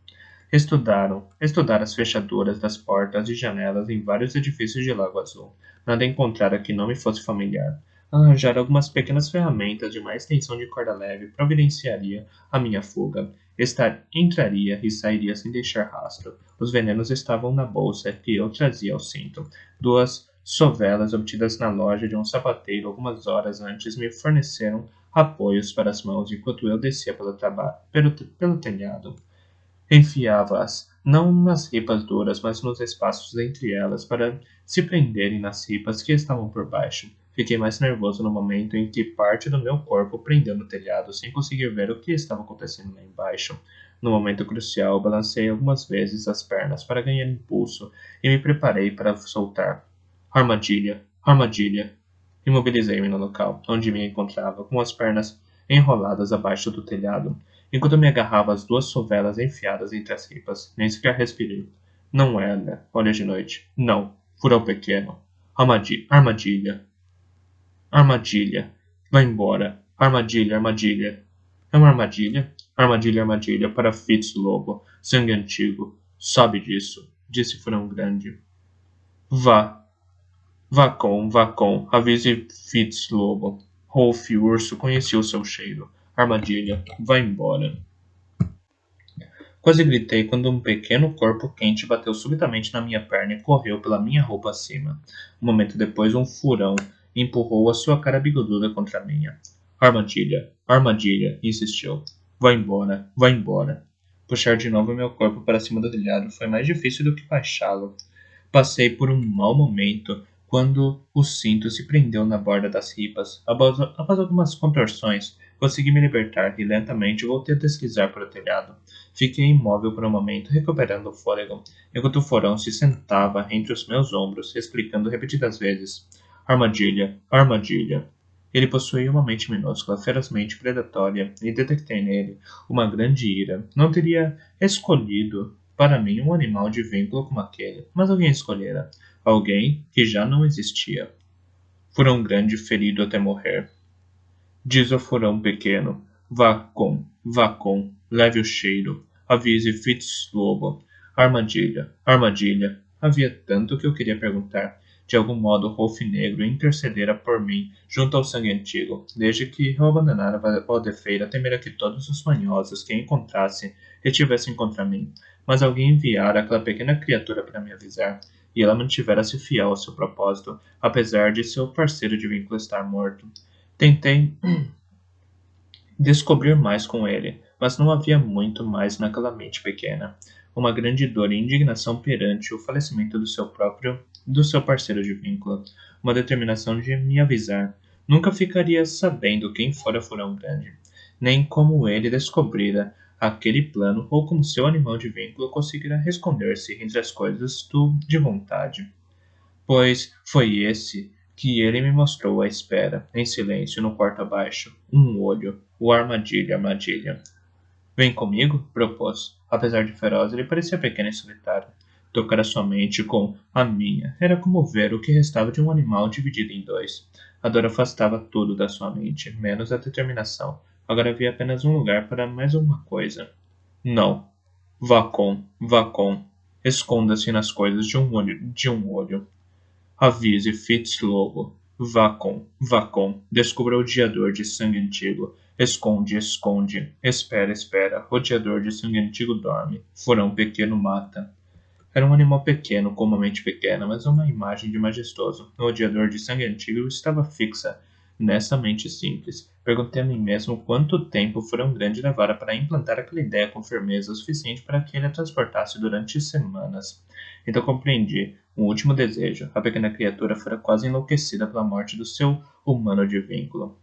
Estudara as fechaduras das portas e janelas em vários edifícios de Lago Azul. Nada encontrara que não me fosse familiar. Arranjar algumas pequenas ferramentas de mais tensão de corda leve providenciaria a minha fuga. Entraria e sairia sem deixar rastro. Os venenos estavam na bolsa que eu trazia ao cinto. 2 sovelas obtidas na loja de um sapateiro algumas horas antes me forneceram apoios para as mãos enquanto eu descia pelo telhado. Enfiava-as, não nas ripas duras, mas nos espaços entre elas, para se prenderem nas ripas que estavam por baixo. Fiquei mais nervoso no momento em que parte do meu corpo prendeu no telhado, sem conseguir ver o que estava acontecendo lá embaixo. No momento crucial, balancei algumas vezes as pernas para ganhar impulso e me preparei para soltar. Armadilha! Armadilha! Imobilizei-me no local, onde me encontrava, com as pernas enroladas abaixo do telhado, enquanto me agarrava as 2 sovelas enfiadas entre as ripas. Nem sequer respirei. Não era olha de noite. Não. Furão pequeno. Armadilha. Armadilha. Vá embora. Armadilha, armadilha. É uma armadilha? Armadilha, armadilha. Para Fitz Lobo. Sangue antigo. Sabe disso, disse Furão Grande. Vá. Vá com. Avise Fitz Lobo. Rolf Urso conhecia o seu cheiro. Armadilha. Vá embora. Quase gritei quando um pequeno corpo quente bateu subitamente na minha perna e correu pela minha roupa acima. Um momento depois, um furão empurrou a sua cara bigoduda contra a minha. Armadilha, armadilha, insistiu. Vá embora, vá embora. Puxar de novo meu corpo para cima do telhado foi mais difícil do que baixá-lo. Passei por um mau momento quando o cinto se prendeu na borda das ripas. Após algumas contorções, consegui me libertar e lentamente voltei a deslizar para o telhado. Fiquei imóvel por um momento, recuperando o fôlego, enquanto o furão se sentava entre os meus ombros, explicando repetidas vezes: Armadilha, armadilha. Ele possuía uma mente minúscula, ferozmente predatória, e detectei nele uma grande ira. Não teria escolhido para mim um animal de vínculo como aquele, mas alguém escolhera. Alguém que já não existia. Furão grande ferido até morrer. Diz ao furão pequeno: vá com, leve o cheiro. Avise Fitz Lobo. Armadilha, armadilha. Havia tanto que eu queria perguntar. De algum modo, Rolf Negro intercedera por mim junto ao sangue antigo. Desde que eu abandonara a Aldefeira, temera que todos os manhosos que encontrasse retivessem contra mim. Mas alguém enviara aquela pequena criatura para me avisar, e ela mantivera-se fiel ao seu propósito, apesar de seu parceiro de vínculo estar morto. Tentei descobrir mais com ele, mas não havia muito mais naquela mente pequena. Uma grande dor e indignação perante o falecimento do seu parceiro de vínculo. Uma determinação de me avisar. Nunca ficaria sabendo quem fora Furão Grande, nem como ele descobrira aquele plano ou como seu animal de vínculo conseguirá esconder-se entre as coisas de vontade. Pois foi esse que ele me mostrou à espera, em silêncio, no quarto abaixo. Um olho. O armadilha, armadilha. Vem comigo? Propôs. Apesar de feroz, ele parecia pequeno e solitário. Tocar a sua mente com a minha era como ver o que restava de um animal dividido em 2. A dor afastava tudo da sua mente, menos a determinação. Agora havia apenas um lugar para mais uma coisa. Não. Vá com. Esconda-se nas coisas de um olho. Avise Fitz Lobo. Vá com. Descubra o odiador de sangue antigo. Esconde. Espera. Rodeador de sangue antigo dorme. Furão pequeno mata. Era um animal pequeno, com uma mente pequena, mas uma imagem de majestoso. O odiador de sangue antigo estava fixa nessa mente simples. Perguntei a mim mesmo quanto tempo Furão Grande levara para implantar aquela ideia com firmeza o suficiente para que ele a transportasse durante semanas. Então compreendi um último desejo. A pequena criatura fora quase enlouquecida pela morte do seu humano de vínculo.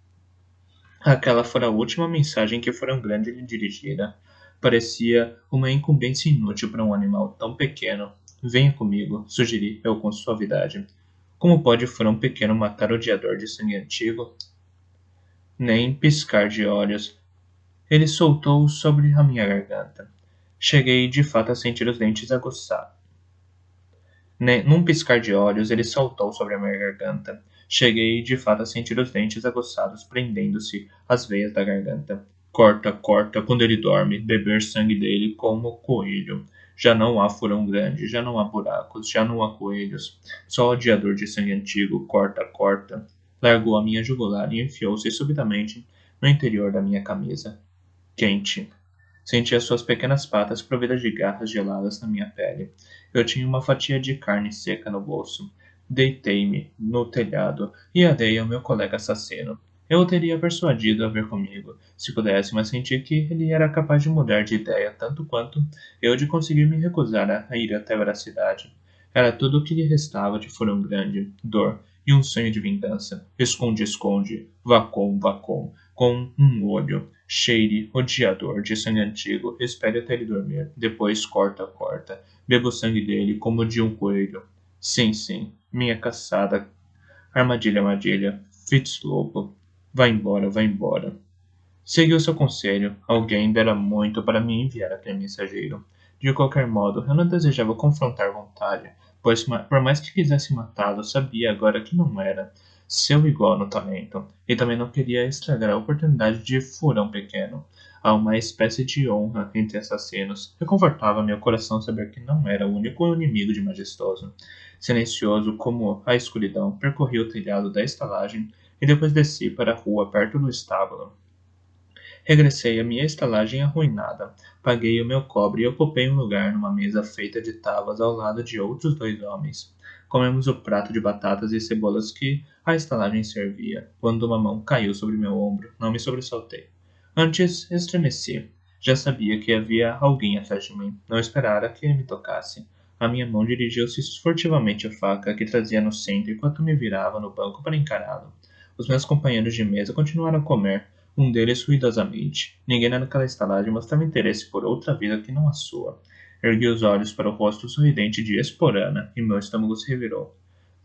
Aquela fora a última mensagem que Furão Grande lhe dirigira. Parecia uma incumbência inútil para um animal tão pequeno. Venha comigo, sugeri eu com suavidade. Como pode Furão pequeno matar o odiador de sangue antigo? Nem piscar de olhos. Ele soltou sobre a minha garganta. Cheguei de fato a sentir os dentes aguçados. Num piscar de olhos, ele saltou sobre a minha garganta. Cheguei de fato a sentir os dentes aguçados prendendo-se às veias da garganta. Corta, corta, quando ele dorme, beber sangue dele como coelho. Já não há furão grande, já não há buracos, já não há coelhos. Só odiador de sangue antigo, corta, corta. Largou a minha jugular e enfiou-se subitamente no interior da minha camisa. Quente. Senti as suas pequenas patas providas de garras geladas na minha pele. Eu tinha uma fatia de carne seca no bolso. Deitei-me no telhado e a dei ao meu colega assassino. Eu o teria persuadido a vir comigo, se pudesse, mas senti que ele era capaz de mudar de ideia tanto quanto eu de conseguir me recusar a ir até a veracidade. Era tudo o que lhe restava de furão grande, dor e um sonho de vingança. Esconde, esconde, vacom, vacom, com um olho. Cheire, odiador de sangue antigo, espere até ele dormir. Depois corta, corta. Beba o sangue dele como de um coelho. Sim, sim, minha caçada. Armadilha, armadilha. Fitzlobo. Vá embora, vá embora. Segui o seu conselho. Alguém dera muito para me enviar aquele mensageiro. De qualquer modo, eu não desejava confrontar vontade, pois por mais que quisesse matá-lo, sabia agora que não era seu igual no talento, e também não queria estragar a oportunidade de furão pequeno. Há uma espécie de honra entre assassinos. Reconfortava meu coração saber que não era o único inimigo de Majestoso. Silencioso como a escuridão, percorri o telhado da estalagem e depois desci para a rua perto do estábulo. Regressei à minha estalagem arruinada. Paguei o meu cobre e ocupei um lugar numa mesa feita de tábuas ao lado de outros 2 homens. Comemos o prato de batatas e cebolas que a estalagem servia. Quando uma mão caiu sobre meu ombro, não me sobressaltei. Antes, estremeci. Já sabia que havia alguém atrás de mim. Não esperara que ele me tocasse. A minha mão dirigiu-se furtivamente à faca que trazia no centro enquanto me virava no banco para encará-lo. Os meus companheiros de mesa continuaram a comer, um deles ruidosamente. Ninguém naquela estalagem mostrava interesse por outra vida que não a sua. Ergui os olhos para o rosto sorridente de Esporana e meu estômago se revirou.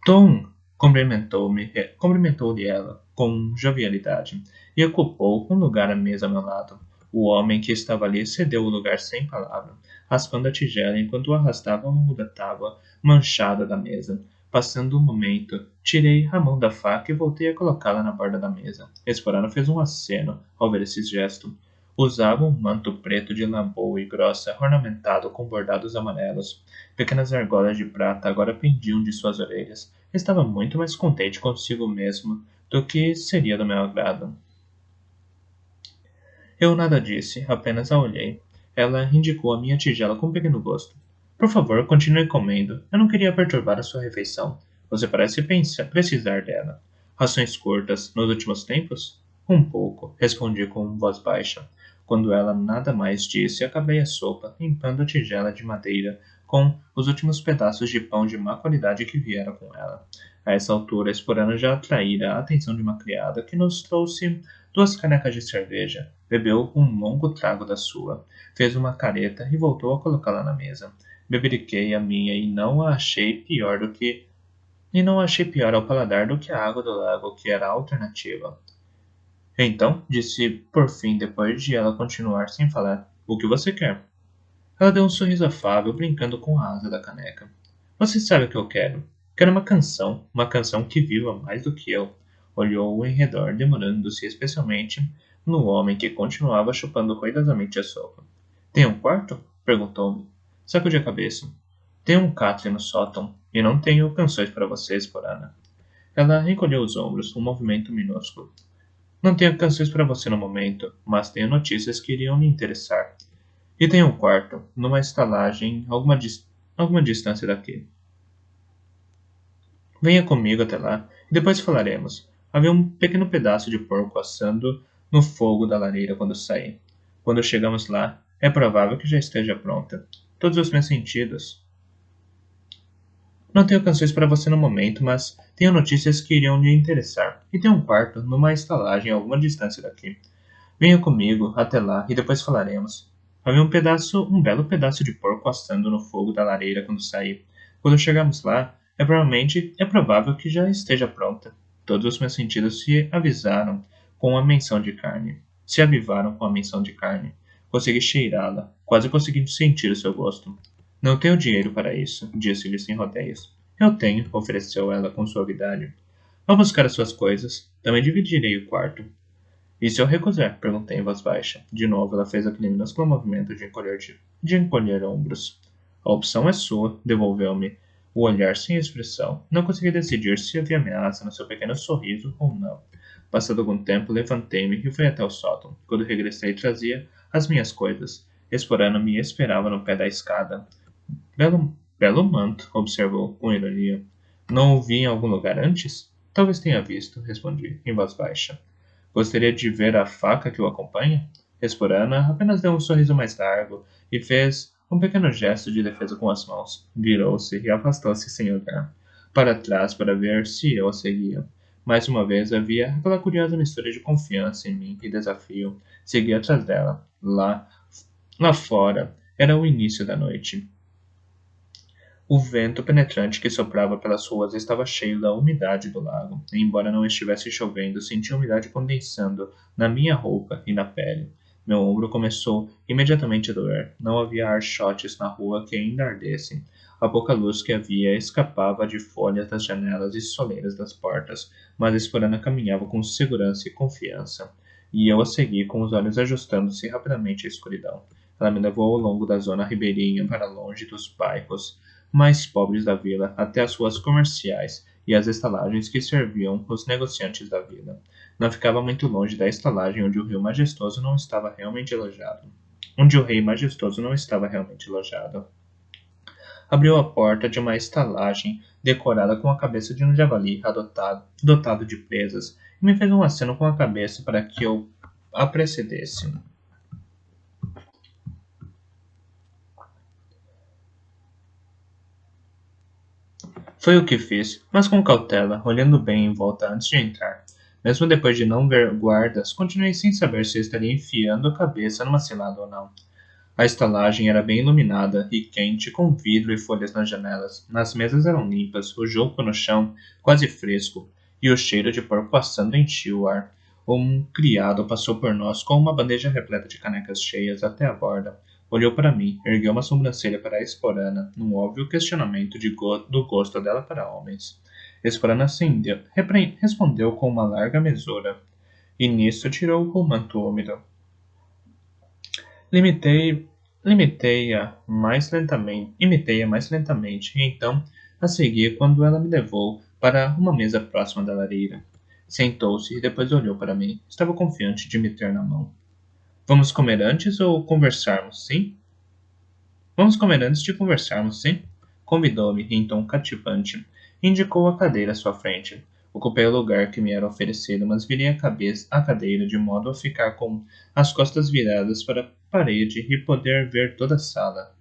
Tom! Cumprimentou-lhe ela, com jovialidade, e ocupou um lugar à mesa ao meu lado. O homem que estava ali cedeu o lugar sem palavra, raspando a tigela enquanto o arrastava ao longo da tábua manchada da mesa. Passando um momento, tirei a mão da faca e voltei a colocá-la na borda da mesa. Esporano fez um aceno ao ver esse gesto. Usava um manto preto de lã boa e grossa, ornamentado com bordados amarelos. Pequenas argolas de prata agora pendiam de suas orelhas. Estava muito mais contente consigo mesmo do que seria do meu agrado. Eu nada disse, apenas a olhei. Ela indicou a minha tigela com um pequeno gosto. Por favor, continue comendo. Eu não queria perturbar a sua refeição. Você parece precisar dela. Rações curtas nos últimos tempos? Um pouco, respondi com voz baixa. Quando ela nada mais disse, acabei a sopa, limpando a tigela de madeira com os últimos pedaços de pão de má qualidade que vieram com ela. A essa altura, Esporano já atraíra a atenção de uma criada que nos trouxe 2 canecas de cerveja. Bebeu um longo trago da sua, fez uma careta e voltou a colocá-la na mesa. Beberiquei a minha e não achei pior ao paladar do que a água do lago, que era a alternativa. Então, disse por fim, depois de ela continuar sem falar, o que você quer? Ela deu um sorriso afável, brincando com a asa da caneca. Você sabe o que eu quero. Quero uma canção que viva mais do que eu. Olhou em redor, demorando-se especialmente no homem que continuava chupando ruidosamente a sopa. Tem um quarto? Perguntou-me. Sacudi a cabeça. Tenho um catre no sótão, e não tenho canções para você, Esporana. Ela encolheu os ombros, um movimento minúsculo. Não tenho canções para você no momento, mas tenho notícias que iriam lhe interessar. E tenho um quarto, numa estalagem, alguma distância daqui. Venha comigo até lá, e depois falaremos. Havia um pequeno pedaço de porco assando no fogo da lareira quando saí. Quando chegamos lá, é provável que já esteja pronta. Todos os meus sentidos. Não tenho canções para você no momento, mas tenho notícias que iriam lhe interessar. E tenho um quarto, numa estalagem a alguma distância daqui. Venha comigo até lá e depois falaremos. Havia um belo pedaço de porco assando no fogo da lareira quando saí. Quando chegamos lá, é provável que já esteja pronta. Todos os meus sentidos se avisaram com a menção de carne. Se avivaram com a menção de carne. Consegui cheirá-la, quase consegui sentir o seu gosto. Não tenho dinheiro para isso, disse-lhe sem rodeios. Eu tenho, ofereceu ela com suavidade. Vou buscar as suas coisas. Também dividirei o quarto. E se eu recusar? Perguntei em voz baixa. De novo, ela fez aquele minúsculo movimento de encolher ombros. A opção é sua, devolveu-me o olhar sem expressão. Não consegui decidir se havia ameaça no seu pequeno sorriso ou não. Passado algum tempo, levantei-me e fui até o sótão. Quando regressei, trazia as minhas coisas. Esporano me esperava no pé da escada. Belo manto, observou com ironia. Não o vi em algum lugar antes? Talvez tenha visto, respondi, em voz baixa. Gostaria de ver a faca que o acompanha? Esporana apenas deu um sorriso mais largo e fez um pequeno gesto de defesa com as mãos. Virou-se e afastou-se sem olhar para trás para ver se eu a seguia. Mais uma vez havia aquela curiosa mistura de confiança em mim e desafio. Segui atrás dela. Lá fora, era o início da noite. O vento penetrante que soprava pelas ruas estava cheio da umidade do lago. E, embora não estivesse chovendo, senti a umidade condensando na minha roupa e na pele. Meu ombro começou imediatamente a doer. Não havia archotes na rua que ainda ardessem. A pouca luz que havia escapava de folhas das janelas e soleiras das portas, mas Esporana caminhava com segurança e confiança. E eu a segui com os olhos ajustando-se rapidamente à escuridão. Ela me levou ao longo da zona ribeirinha para longe dos bairros mais pobres da vila, até as ruas comerciais e as estalagens que serviam os negociantes da vila. Não ficava muito longe da estalagem onde o rio majestoso não estava realmente alojado. Onde o rei majestoso não estava realmente alojado. Abriu a porta de uma estalagem decorada com a cabeça de um javali dotado de presas e me fez um aceno com a cabeça para que eu a precedesse. Foi o que fiz, mas com cautela, olhando bem em volta antes de entrar. Mesmo depois de não ver guardas, continuei sem saber se eu estaria enfiando a cabeça numa cilada ou não. A estalagem era bem iluminada e quente, com vidro e folhas nas janelas. As mesas eram limpas, o jogo no chão quase fresco, e o cheiro de porco passando enchia o ar. Um criado passou por nós com uma bandeja repleta de canecas cheias até a borda. Olhou para mim, ergueu uma sobrancelha para a Esporana, num óbvio questionamento do gosto dela para homens. Esporana respondeu com uma larga mesura, e nisso tirou o manto úmido. Limitei, imitei-a mais lentamente, e então a segui quando ela me levou para uma mesa próxima da lareira. Sentou-se e depois olhou para mim. Estava confiante de me ter na mão. Vamos comer antes ou conversarmos, sim? Vamos comer antes de conversarmos, sim? Convidou-me em tom cativante. Indicou a cadeira à sua frente. Ocupei o lugar que me era oferecido, mas virei a cadeira de modo a ficar com as costas viradas para a parede e poder ver toda a sala.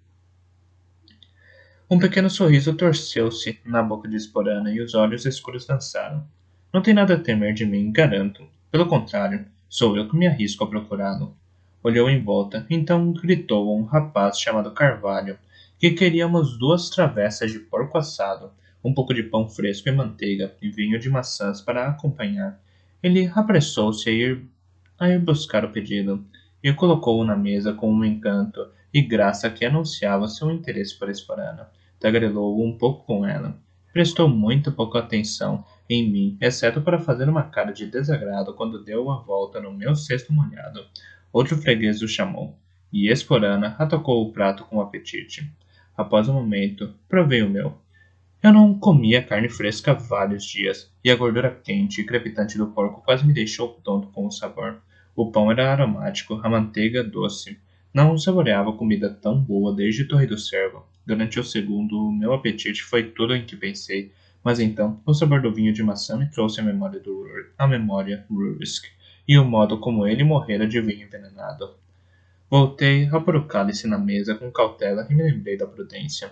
Um pequeno sorriso torceu-se na boca de Esporana e os olhos escuros dançaram. Não tem nada a temer de mim, garanto. Pelo contrário, sou eu que me arrisco a procurá-lo. Olhou em volta, então gritou a um rapaz chamado Carvalho que queríamos 2 travessas de porco assado, um pouco de pão fresco e manteiga, e vinho de maçãs para acompanhar. Ele apressou-se a ir buscar o pedido, e colocou-o na mesa com um encanto e graça que anunciava seu interesse por Esporana. Tagarelou um pouco com ela. Prestou muito pouca atenção em mim, exceto para fazer uma cara de desagrado quando deu a volta no meu cesto molhado. Outro freguês o chamou, e Esporana atacou o prato com apetite. Após um momento, provei o meu. Eu não comia carne fresca há vários dias, e a gordura quente e crepitante do porco quase me deixou tonto com o sabor. O pão era aromático, a manteiga doce. Não saboreava comida tão boa desde Torre do Cervo. Durante o segundo, o meu apetite foi tudo em que pensei, mas então o sabor do vinho de maçã me trouxe a memória Rusk, e o modo como ele morrera de vinho envenenado. Voltei a pôr o cálice na mesa com cautela e me lembrei da prudência.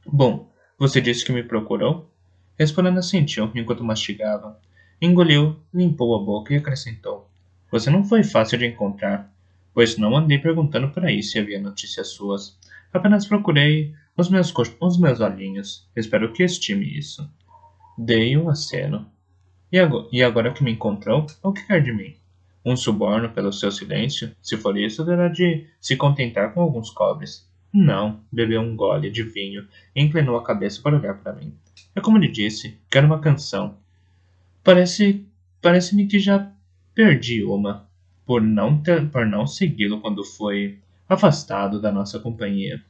Bom, você disse que me procurou? Esporana assentiu enquanto mastigava. Engoliu, limpou a boca e acrescentou. Você não foi fácil de encontrar. pois não andei perguntando por aí se havia notícias suas. Apenas procurei os meus olhinhos. Espero que estime isso. Dei um aceno. E agora que me encontrou, o que quer de mim? Um suborno pelo seu silêncio? Se for isso, terá de se contentar com alguns cobres. Não, bebeu um gole de vinho e inclinou a cabeça para olhar para mim. É como lhe disse, quero uma canção. Parece, parece-me que já perdi uma, por não segui-lo quando foi afastado da nossa companhia,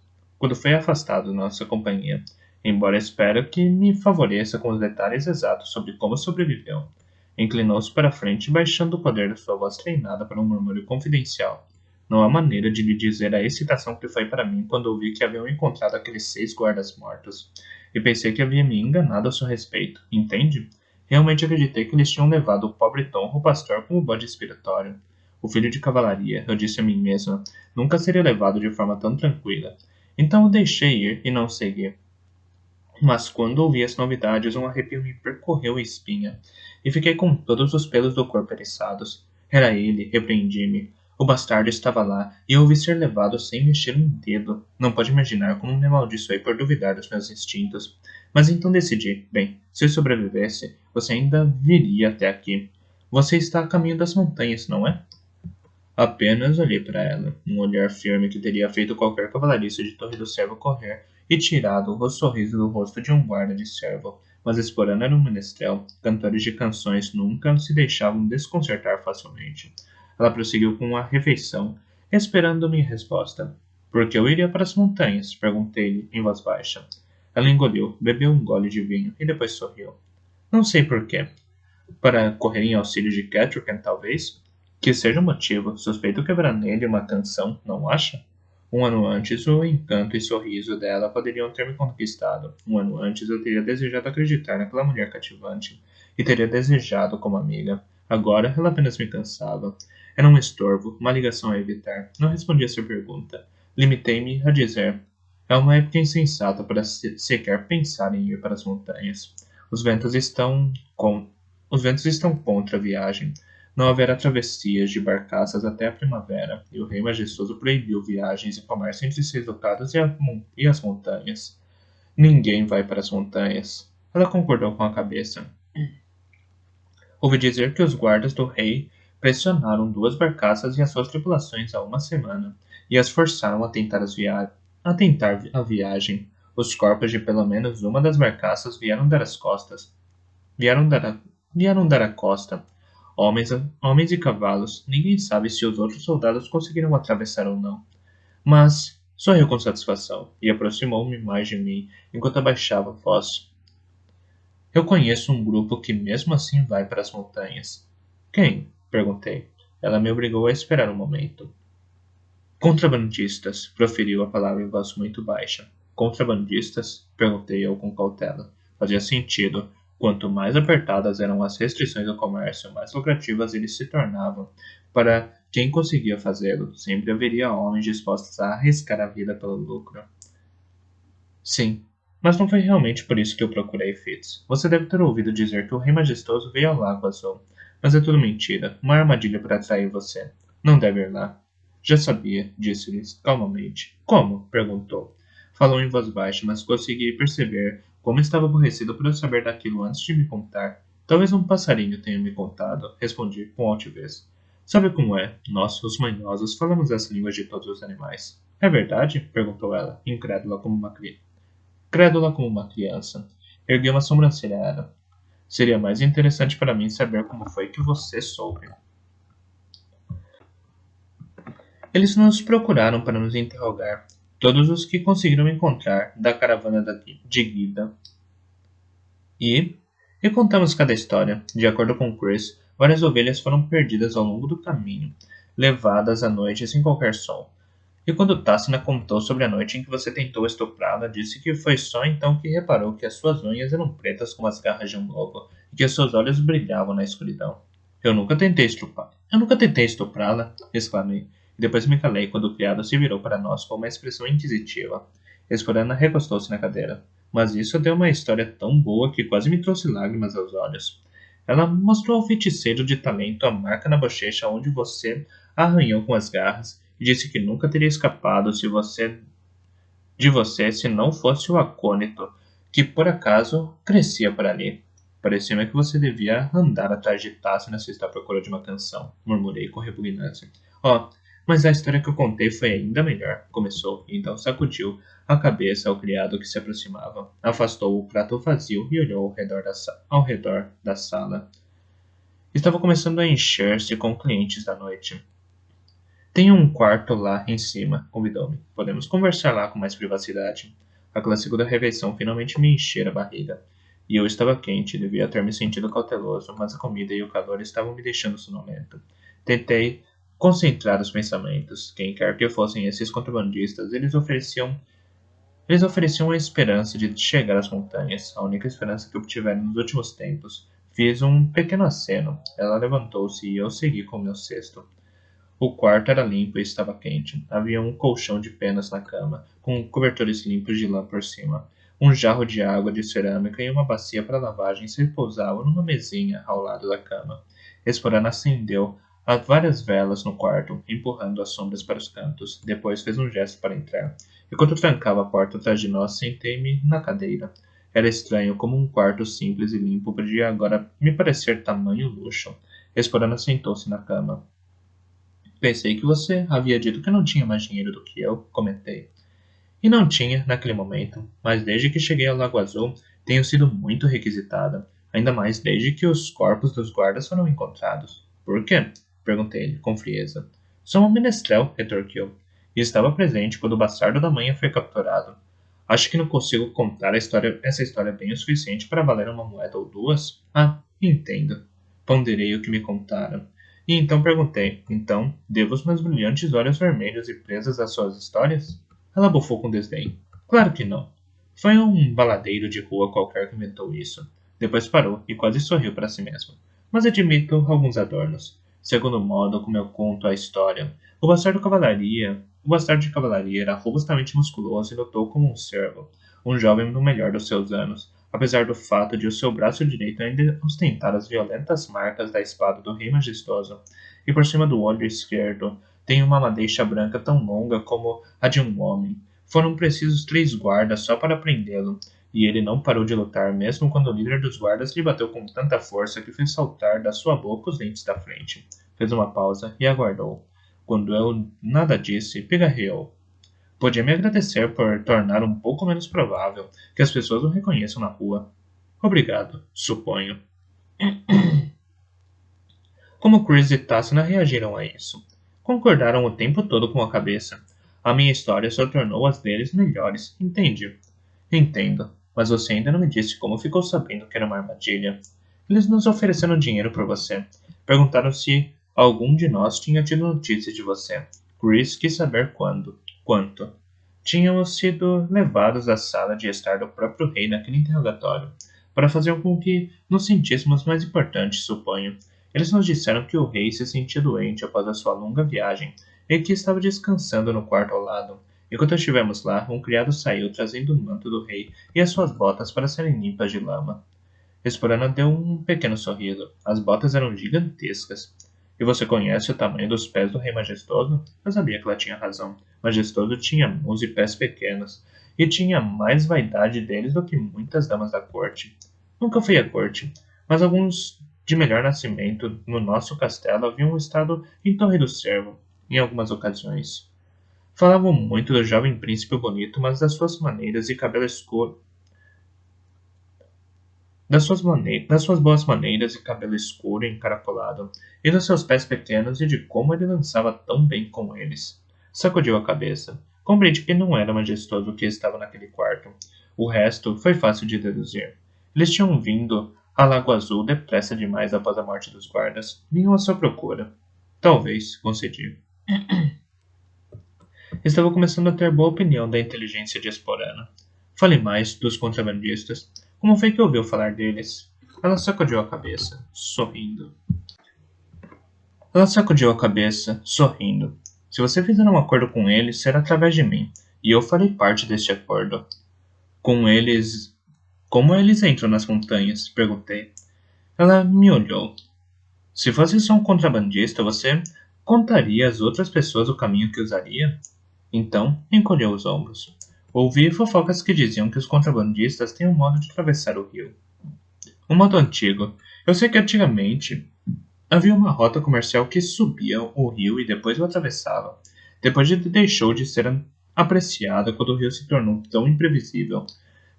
embora espero que me favoreça com os detalhes exatos sobre como sobreviveu. Inclinou-se para a frente, baixando o poder da sua voz treinada para um murmúrio confidencial. Não há maneira de lhe dizer a excitação que foi para mim quando ouvi que haviam encontrado aqueles 6 guardas mortos. E pensei que havia me enganado a seu respeito, entende? Realmente acreditei que eles tinham levado o pobre Tom, o pastor, como bode expiatório. O filho de cavalaria, eu disse a mim mesma, nunca seria levado de forma tão tranquila. Então o deixei ir e não o segui. Mas quando ouvi as novidades, um arrepio me percorreu a espinha, e fiquei com todos os pelos do corpo eriçados. Era ele, repreendi-me. O bastardo estava lá, e eu ouvi ser levado sem mexer um dedo. Não pode imaginar como me amaldiçoei por duvidar dos meus instintos. Mas então decidi, bem, se eu sobrevivesse, você ainda viria até aqui. Você está a caminho das montanhas, não é? Apenas olhei para ela, um olhar firme que teria feito qualquer cavalariço de Torre do Cervo correr e tirado o sorriso do rosto de um guarda de cervo. Mas Esporano era um menestrel, cantores de canções nunca se deixavam desconcertar facilmente. Ela prosseguiu com a refeição, esperando minha resposta. Por que eu iria para as montanhas? Perguntei-lhe em voz baixa. Ela engoliu, bebeu um gole de vinho e depois sorriu. Não sei por quê. Para correr em auxílio de Catrican, talvez? Que seja o motivo, suspeito que haverá nele uma canção, não acha? Um ano antes, o encanto e sorriso dela poderiam ter me conquistado. Um ano antes, eu teria desejado acreditar naquela mulher cativante, e teria desejado como amiga. Agora, ela apenas me cansava. Era um estorvo, uma ligação a evitar. Não respondi a sua pergunta. Limitei-me a dizer: é uma época insensata para sequer pensar em ir para as montanhas. Os ventos estão com... Os ventos estão contra a viagem. Não haverá travessias de barcaças até a primavera, e o rei majestoso proibiu viagens e comércio entre seus ducados e as montanhas. Ninguém vai para as montanhas. Ela concordou com a cabeça. Ouvi dizer que os guardas do rei pressionaram 2 barcaças e as suas tripulações há uma semana, e as forçaram a tentar a viagem. Os corpos de pelo menos uma das barcaças vieram dar as costas. Vieram dar a costa. Homens e cavalos. Ninguém sabe se os outros soldados conseguiram atravessar ou não. Mas sorriu com satisfação e aproximou-me mais de mim enquanto abaixava a voz. Eu conheço um grupo que mesmo assim vai para as montanhas. Quem? Perguntei. Ela me obrigou a esperar um momento. Contrabandistas, proferiu a palavra em voz muito baixa. Contrabandistas? Perguntei eu com cautela. Fazia sentido. Quanto mais apertadas eram as restrições ao comércio, mais lucrativas eles se tornavam. Para quem conseguia fazê-lo, sempre haveria homens dispostos a arriscar a vida pelo lucro. Sim, mas não foi realmente por isso que eu procurei Fitz. Você deve ter ouvido dizer que o Rei Majestoso veio ao Lago Azul. Mas é tudo mentira, uma armadilha para atrair você. Não deve ir lá. Já sabia, disse-lhes calmamente. Como? Perguntou. Falou em voz baixa, mas consegui perceber como estava aborrecido por eu saber daquilo antes de me contar. Talvez um passarinho tenha me contado, respondi com altivez. Sabe como é? Nós, os manhosos, falamos as línguas de todos os animais. É verdade? Perguntou ela, crédula como uma criança. Ergui uma sobrancelha a ela. Seria mais interessante para mim saber como foi que você soube. Eles nos procuraram para nos interrogar. Todos os que conseguiram encontrar da caravana de Guida. E contamos cada história. De acordo com Chris, várias ovelhas foram perdidas ao longo do caminho, levadas à noite sem qualquer som. E quando Tassina contou sobre a noite em que você tentou estuprá-la, disse que foi só então que reparou que as suas unhas eram pretas como as garras de um lobo e que os seus olhos brilhavam na escuridão. Eu nunca tentei estuprá-la, exclamei, e depois me calei quando o criado se virou para nós com uma expressão inquisitiva. Esporana recostou-se na cadeira. Mas isso deu uma história tão boa que quase me trouxe lágrimas aos olhos. Ela mostrou ao feiticeiro de talento a marca na bochecha onde você a arranhou com as garras e disse que nunca teria escapado de você se não fosse o acônito que por acaso crescia por ali. Parecia-me que você devia andar atrás de Tássina se está à procura de uma canção, murmurei com repugnância. Oh, mas a história que eu contei foi ainda melhor, começou, e então sacudiu a cabeça ao criado que se aproximava, afastou o prato vazio e olhou ao redor da sala. Estava começando a encher-se com clientes da noite. Tem um quarto lá em cima, convidou-me. Podemos conversar lá com mais privacidade. Aquela segunda refeição finalmente me enchera a barriga. E eu estava quente, devia ter me sentido cauteloso, mas a comida e o calor estavam me deixando sonolento. Tentei concentrar os pensamentos. Quem quer que fossem esses contrabandistas, eles ofereciam a esperança de chegar às montanhas, a única esperança que obtiveram nos últimos tempos. Fiz um pequeno aceno. Ela levantou-se e eu segui com meu cesto. O quarto era limpo e estava quente. Havia um colchão de penas na cama, com cobertores limpos de lã por cima. Um jarro de água de cerâmica e uma bacia para lavagem se repousavam numa mesinha ao lado da cama. Esporana acendeu várias velas no quarto, empurrando as sombras para os cantos. Depois fez um gesto para entrar. Enquanto trancava a porta atrás de nós, sentei-me na cadeira. Era estranho como um quarto simples e limpo podia agora me parecer tamanho luxo. Esporana sentou-se na cama. Pensei que você havia dito que não tinha mais dinheiro do que eu, comentei. E não tinha, naquele momento, mas desde que cheguei ao Lago Azul, tenho sido muito requisitada, ainda mais desde que os corpos dos guardas foram encontrados. Por quê? Perguntei-lhe, com frieza. Sou um menestrel, retorquiu, e estava presente quando o bastardo da manhã foi capturado. Acho que não consigo contar essa história bem o suficiente para valer uma moeda ou duas? Ah, entendo. Ponderei o que me contaram. E então perguntei, então, devo os meus brilhantes olhos vermelhos e presas às suas histórias? Ela bufou com desdém. Claro que não. Foi um baladeiro de rua qualquer que inventou isso. Depois parou e quase sorriu para si mesmo. Mas admito alguns adornos. Segundo o modo como eu conto a história, o bastardo de cavalaria era robustamente musculoso e lutou como um servo, um jovem no melhor dos seus anos, apesar do fato de o seu braço direito ainda ostentar as violentas marcas da espada do rei majestoso, e por cima do olho esquerdo tem uma madeixa branca tão longa como a de um homem. Foram precisos 3 guardas só para prendê-lo, e ele não parou de lutar mesmo quando o líder dos guardas lhe bateu com tanta força que fez saltar da sua boca os dentes da frente. Fez uma pausa e aguardou. Quando eu nada disse, pigarreou. Podia me agradecer por tornar um pouco menos provável que as pessoas o reconheçam na rua. Obrigado, suponho. Como Chris e Tassina reagiram a isso? Concordaram o tempo todo com a cabeça. A minha história só tornou as deles melhores, entende? Entendo, mas você ainda não me disse como ficou sabendo que era uma armadilha. Eles nos ofereceram dinheiro por você. Perguntaram se algum de nós tinha tido notícia de você. Chris quis saber quando. Quanto? Tínhamos sido levados à sala de estar do próprio rei naquele interrogatório, para fazer com que nos sentíssemos mais importantes, suponho. Eles nos disseram que o rei se sentia doente após a sua longa viagem e que estava descansando no quarto ao lado. Enquanto estivemos lá, um criado saiu trazendo o manto do rei e as suas botas para serem limpas de lama. Esporana deu um pequeno sorriso. As botas eram gigantescas. E você conhece o tamanho dos pés do rei majestoso? Eu sabia que ela tinha razão. Majestoso tinha mãos e pés pequenos, e tinha mais vaidade deles do que muitas damas da corte. Nunca fui à corte, mas alguns de melhor nascimento no nosso castelo haviam estado em Torre do Cervo, em algumas ocasiões. Falavam muito do jovem príncipe bonito, mas das suas maneiras e cabelo escuro, das suas boas maneiras e cabelo escuro e encaracolado, e dos seus pés pequenos e de como ele dançava tão bem com eles. Sacudiu a cabeça. Compreendi que não era majestoso o que estava naquele quarto. O resto foi fácil de deduzir. Eles tinham vindo a Lago Azul depressa demais após a morte dos guardas. Vinham à sua procura. Talvez, concedi. Estava começando a ter boa opinião da inteligência de Esporana. Fale mais dos contrabandistas. Como foi que ouviu falar deles? Ela sacudiu a cabeça, sorrindo. Se você fizer um acordo com eles, será através de mim, e eu farei parte deste acordo. Com eles... Como eles entram nas montanhas? Perguntei. Ela me olhou. Se fosse só um contrabandista, você contaria às outras pessoas o caminho que usaria? Então, encolheu os ombros. Ouvi fofocas que diziam que os contrabandistas têm um modo de atravessar o rio. Um modo antigo. Eu sei que antigamente havia uma rota comercial que subia o rio e depois o atravessava. Depois deixou de ser apreciada quando o rio se tornou tão imprevisível.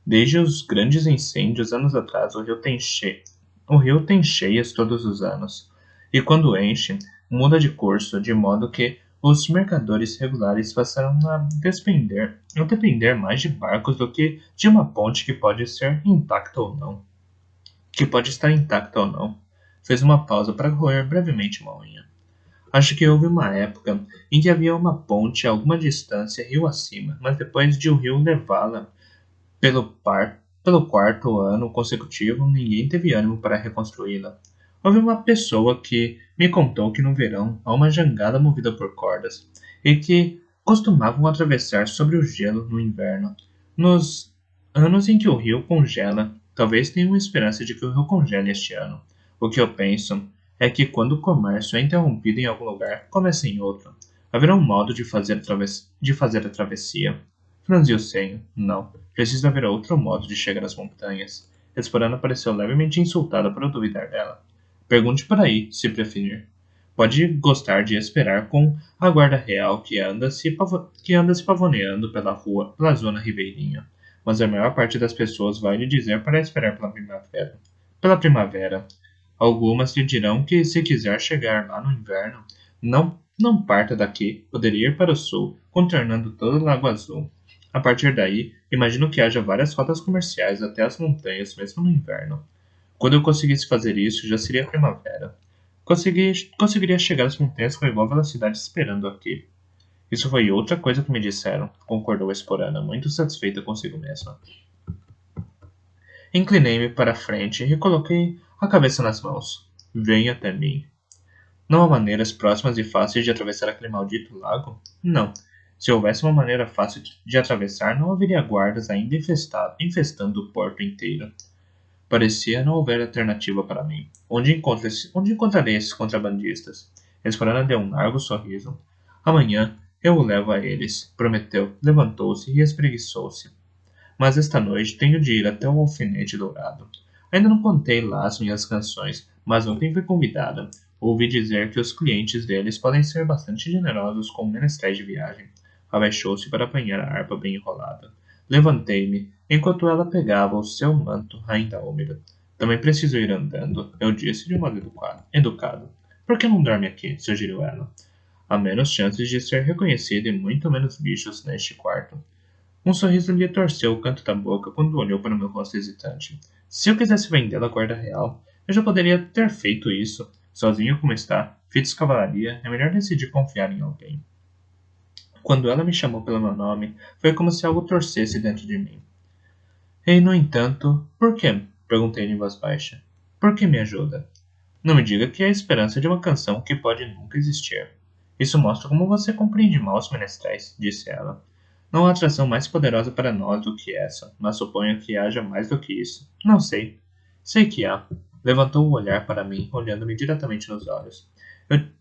Desde os grandes incêndios anos atrás, o rio tem cheias todos os anos. E quando enche, muda de curso, de modo que os mercadores regulares passaram a depender mais de barcos do que de uma ponte que pode ser intacta ou não. Que pode estar intacta ou não. Fez uma pausa para roer brevemente uma unha. Acho que houve uma época em que havia uma ponte a alguma distância rio acima, mas depois de o rio levá-la pelo quarto ano consecutivo, ninguém teve ânimo para reconstruí-la. Houve uma pessoa que me contou que no verão há uma jangada movida por cordas e que costumavam atravessar sobre o gelo no inverno. Nos anos em que o rio congela, talvez tenham esperança de que o rio congele este ano. O que eu penso é que quando o comércio é interrompido em algum lugar, começa em outro. Haverá um modo de fazer a travessia. Franziu o senho. Não. Precisa haver outro modo de chegar às montanhas. Esporana pareceu levemente insultada por eu duvidar dela. Pergunte por aí, se preferir. Pode gostar de esperar com a guarda real que anda se pavoneando pela zona ribeirinha. Mas a maior parte das pessoas vai lhe dizer para esperar pela primavera. Pela primavera. Algumas lhe dirão que se quiser chegar lá no inverno, não parta daqui, poderia ir para o sul, contornando todo o Lago Azul. A partir daí, imagino que haja várias rotas comerciais até as montanhas, mesmo no inverno. Quando eu conseguisse fazer isso, já seria primavera. Conseguiria chegar às montanhas com igual velocidade esperando aqui. Isso foi outra coisa que me disseram, concordou Esporana, muito satisfeita consigo mesma. Inclinei-me para a frente e coloquei a cabeça nas mãos. Venha até mim. Não há maneiras próximas e fáceis de atravessar aquele maldito lago? Não. Se houvesse uma maneira fácil de atravessar, não haveria guardas ainda infestando o porto inteiro. Parecia não haver alternativa para mim. Onde encontrarei esses contrabandistas? Esperana deu um largo sorriso. Amanhã eu o levo a eles, prometeu. Levantou-se e espreguiçou-se. Mas esta noite tenho de ir até o Alfinete Dourado. Ainda não contei lá as minhas canções, mas ontem fui convidada. Ouvi dizer que os clientes deles podem ser bastante generosos com menestréis de viagem. Abaixou-se para apanhar a harpa bem enrolada. Levantei-me, enquanto ela pegava o seu manto ainda úmido. Também preciso ir andando, eu disse de modo educado. Por que não dorme aqui? Sugeriu ela. Há menos chances de ser reconhecido e muito menos bichos neste quarto. Um sorriso lhe torceu o canto da boca quando olhou para o meu rosto hesitante. Se eu quisesse vendê-la à guarda real, eu já poderia ter feito isso. Sozinho como está, Fitz Cavalaria, é melhor decidir confiar em alguém. Quando ela me chamou pelo meu nome, foi como se algo torcesse dentro de mim. E, no entanto, por quê? Perguntei-lhe em voz baixa. Por que me ajuda? Não me diga que é a esperança de uma canção que pode nunca existir. Isso mostra como você compreende mal os menestréis, disse ela. Não há atração mais poderosa para nós do que essa, mas suponho que haja mais do que isso. Não sei. Sei que há. Levantou o olhar para mim, olhando-me diretamente nos olhos.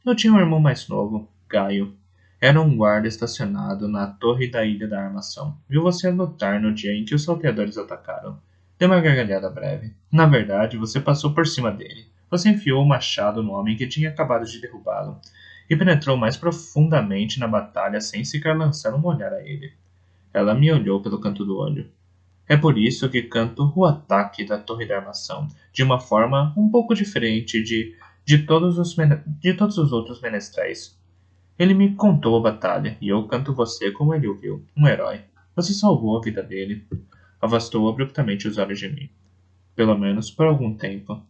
Eu tinha um irmão mais novo, Gaio. Era um guarda estacionado na torre da Ilha da Armação. Viu você lutar no dia em que os salteadores atacaram. Deu uma gargalhada breve. Na verdade, você passou por cima dele. Você enfiou o machado no homem que tinha acabado de derrubá-lo e penetrou mais profundamente na batalha sem sequer lançar um olhar a ele. Ela me olhou pelo canto do olho. É por isso que canto o ataque da Torre da Armação, de uma forma um pouco diferente de todos os outros menestréis. Ele me contou a batalha, e eu canto você como ele o viu, um herói. Você salvou a vida dele. Afastou abruptamente os olhos de mim. Pelo menos por algum tempo.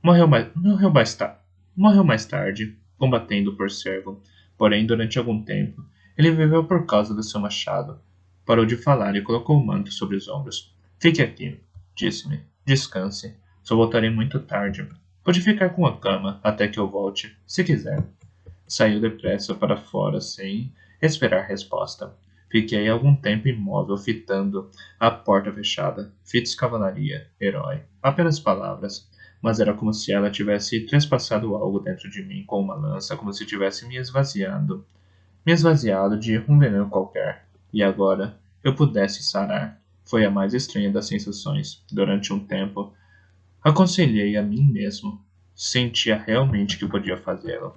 Morreu mais tarde, combatendo por servo. Porém, durante algum tempo, ele viveu por causa do seu machado. Parou de falar e colocou o manto sobre os ombros. Fique aqui, disse-me. Descanse. Só voltarei muito tarde. Pode ficar com a cama até que eu volte, se quiser. Saiu depressa para fora sem esperar resposta. Fiquei algum tempo imóvel, fitando a porta fechada. Fitos cavalaria, herói. Apenas palavras. Mas era como se ela tivesse trespassado algo dentro de mim com uma lança, como se tivesse me esvaziando. Me esvaziado de um veneno qualquer. E agora eu pudesse sarar. Foi a mais estranha das sensações. Durante um tempo, aconselhei a mim mesmo. Sentia realmente que podia fazê-lo.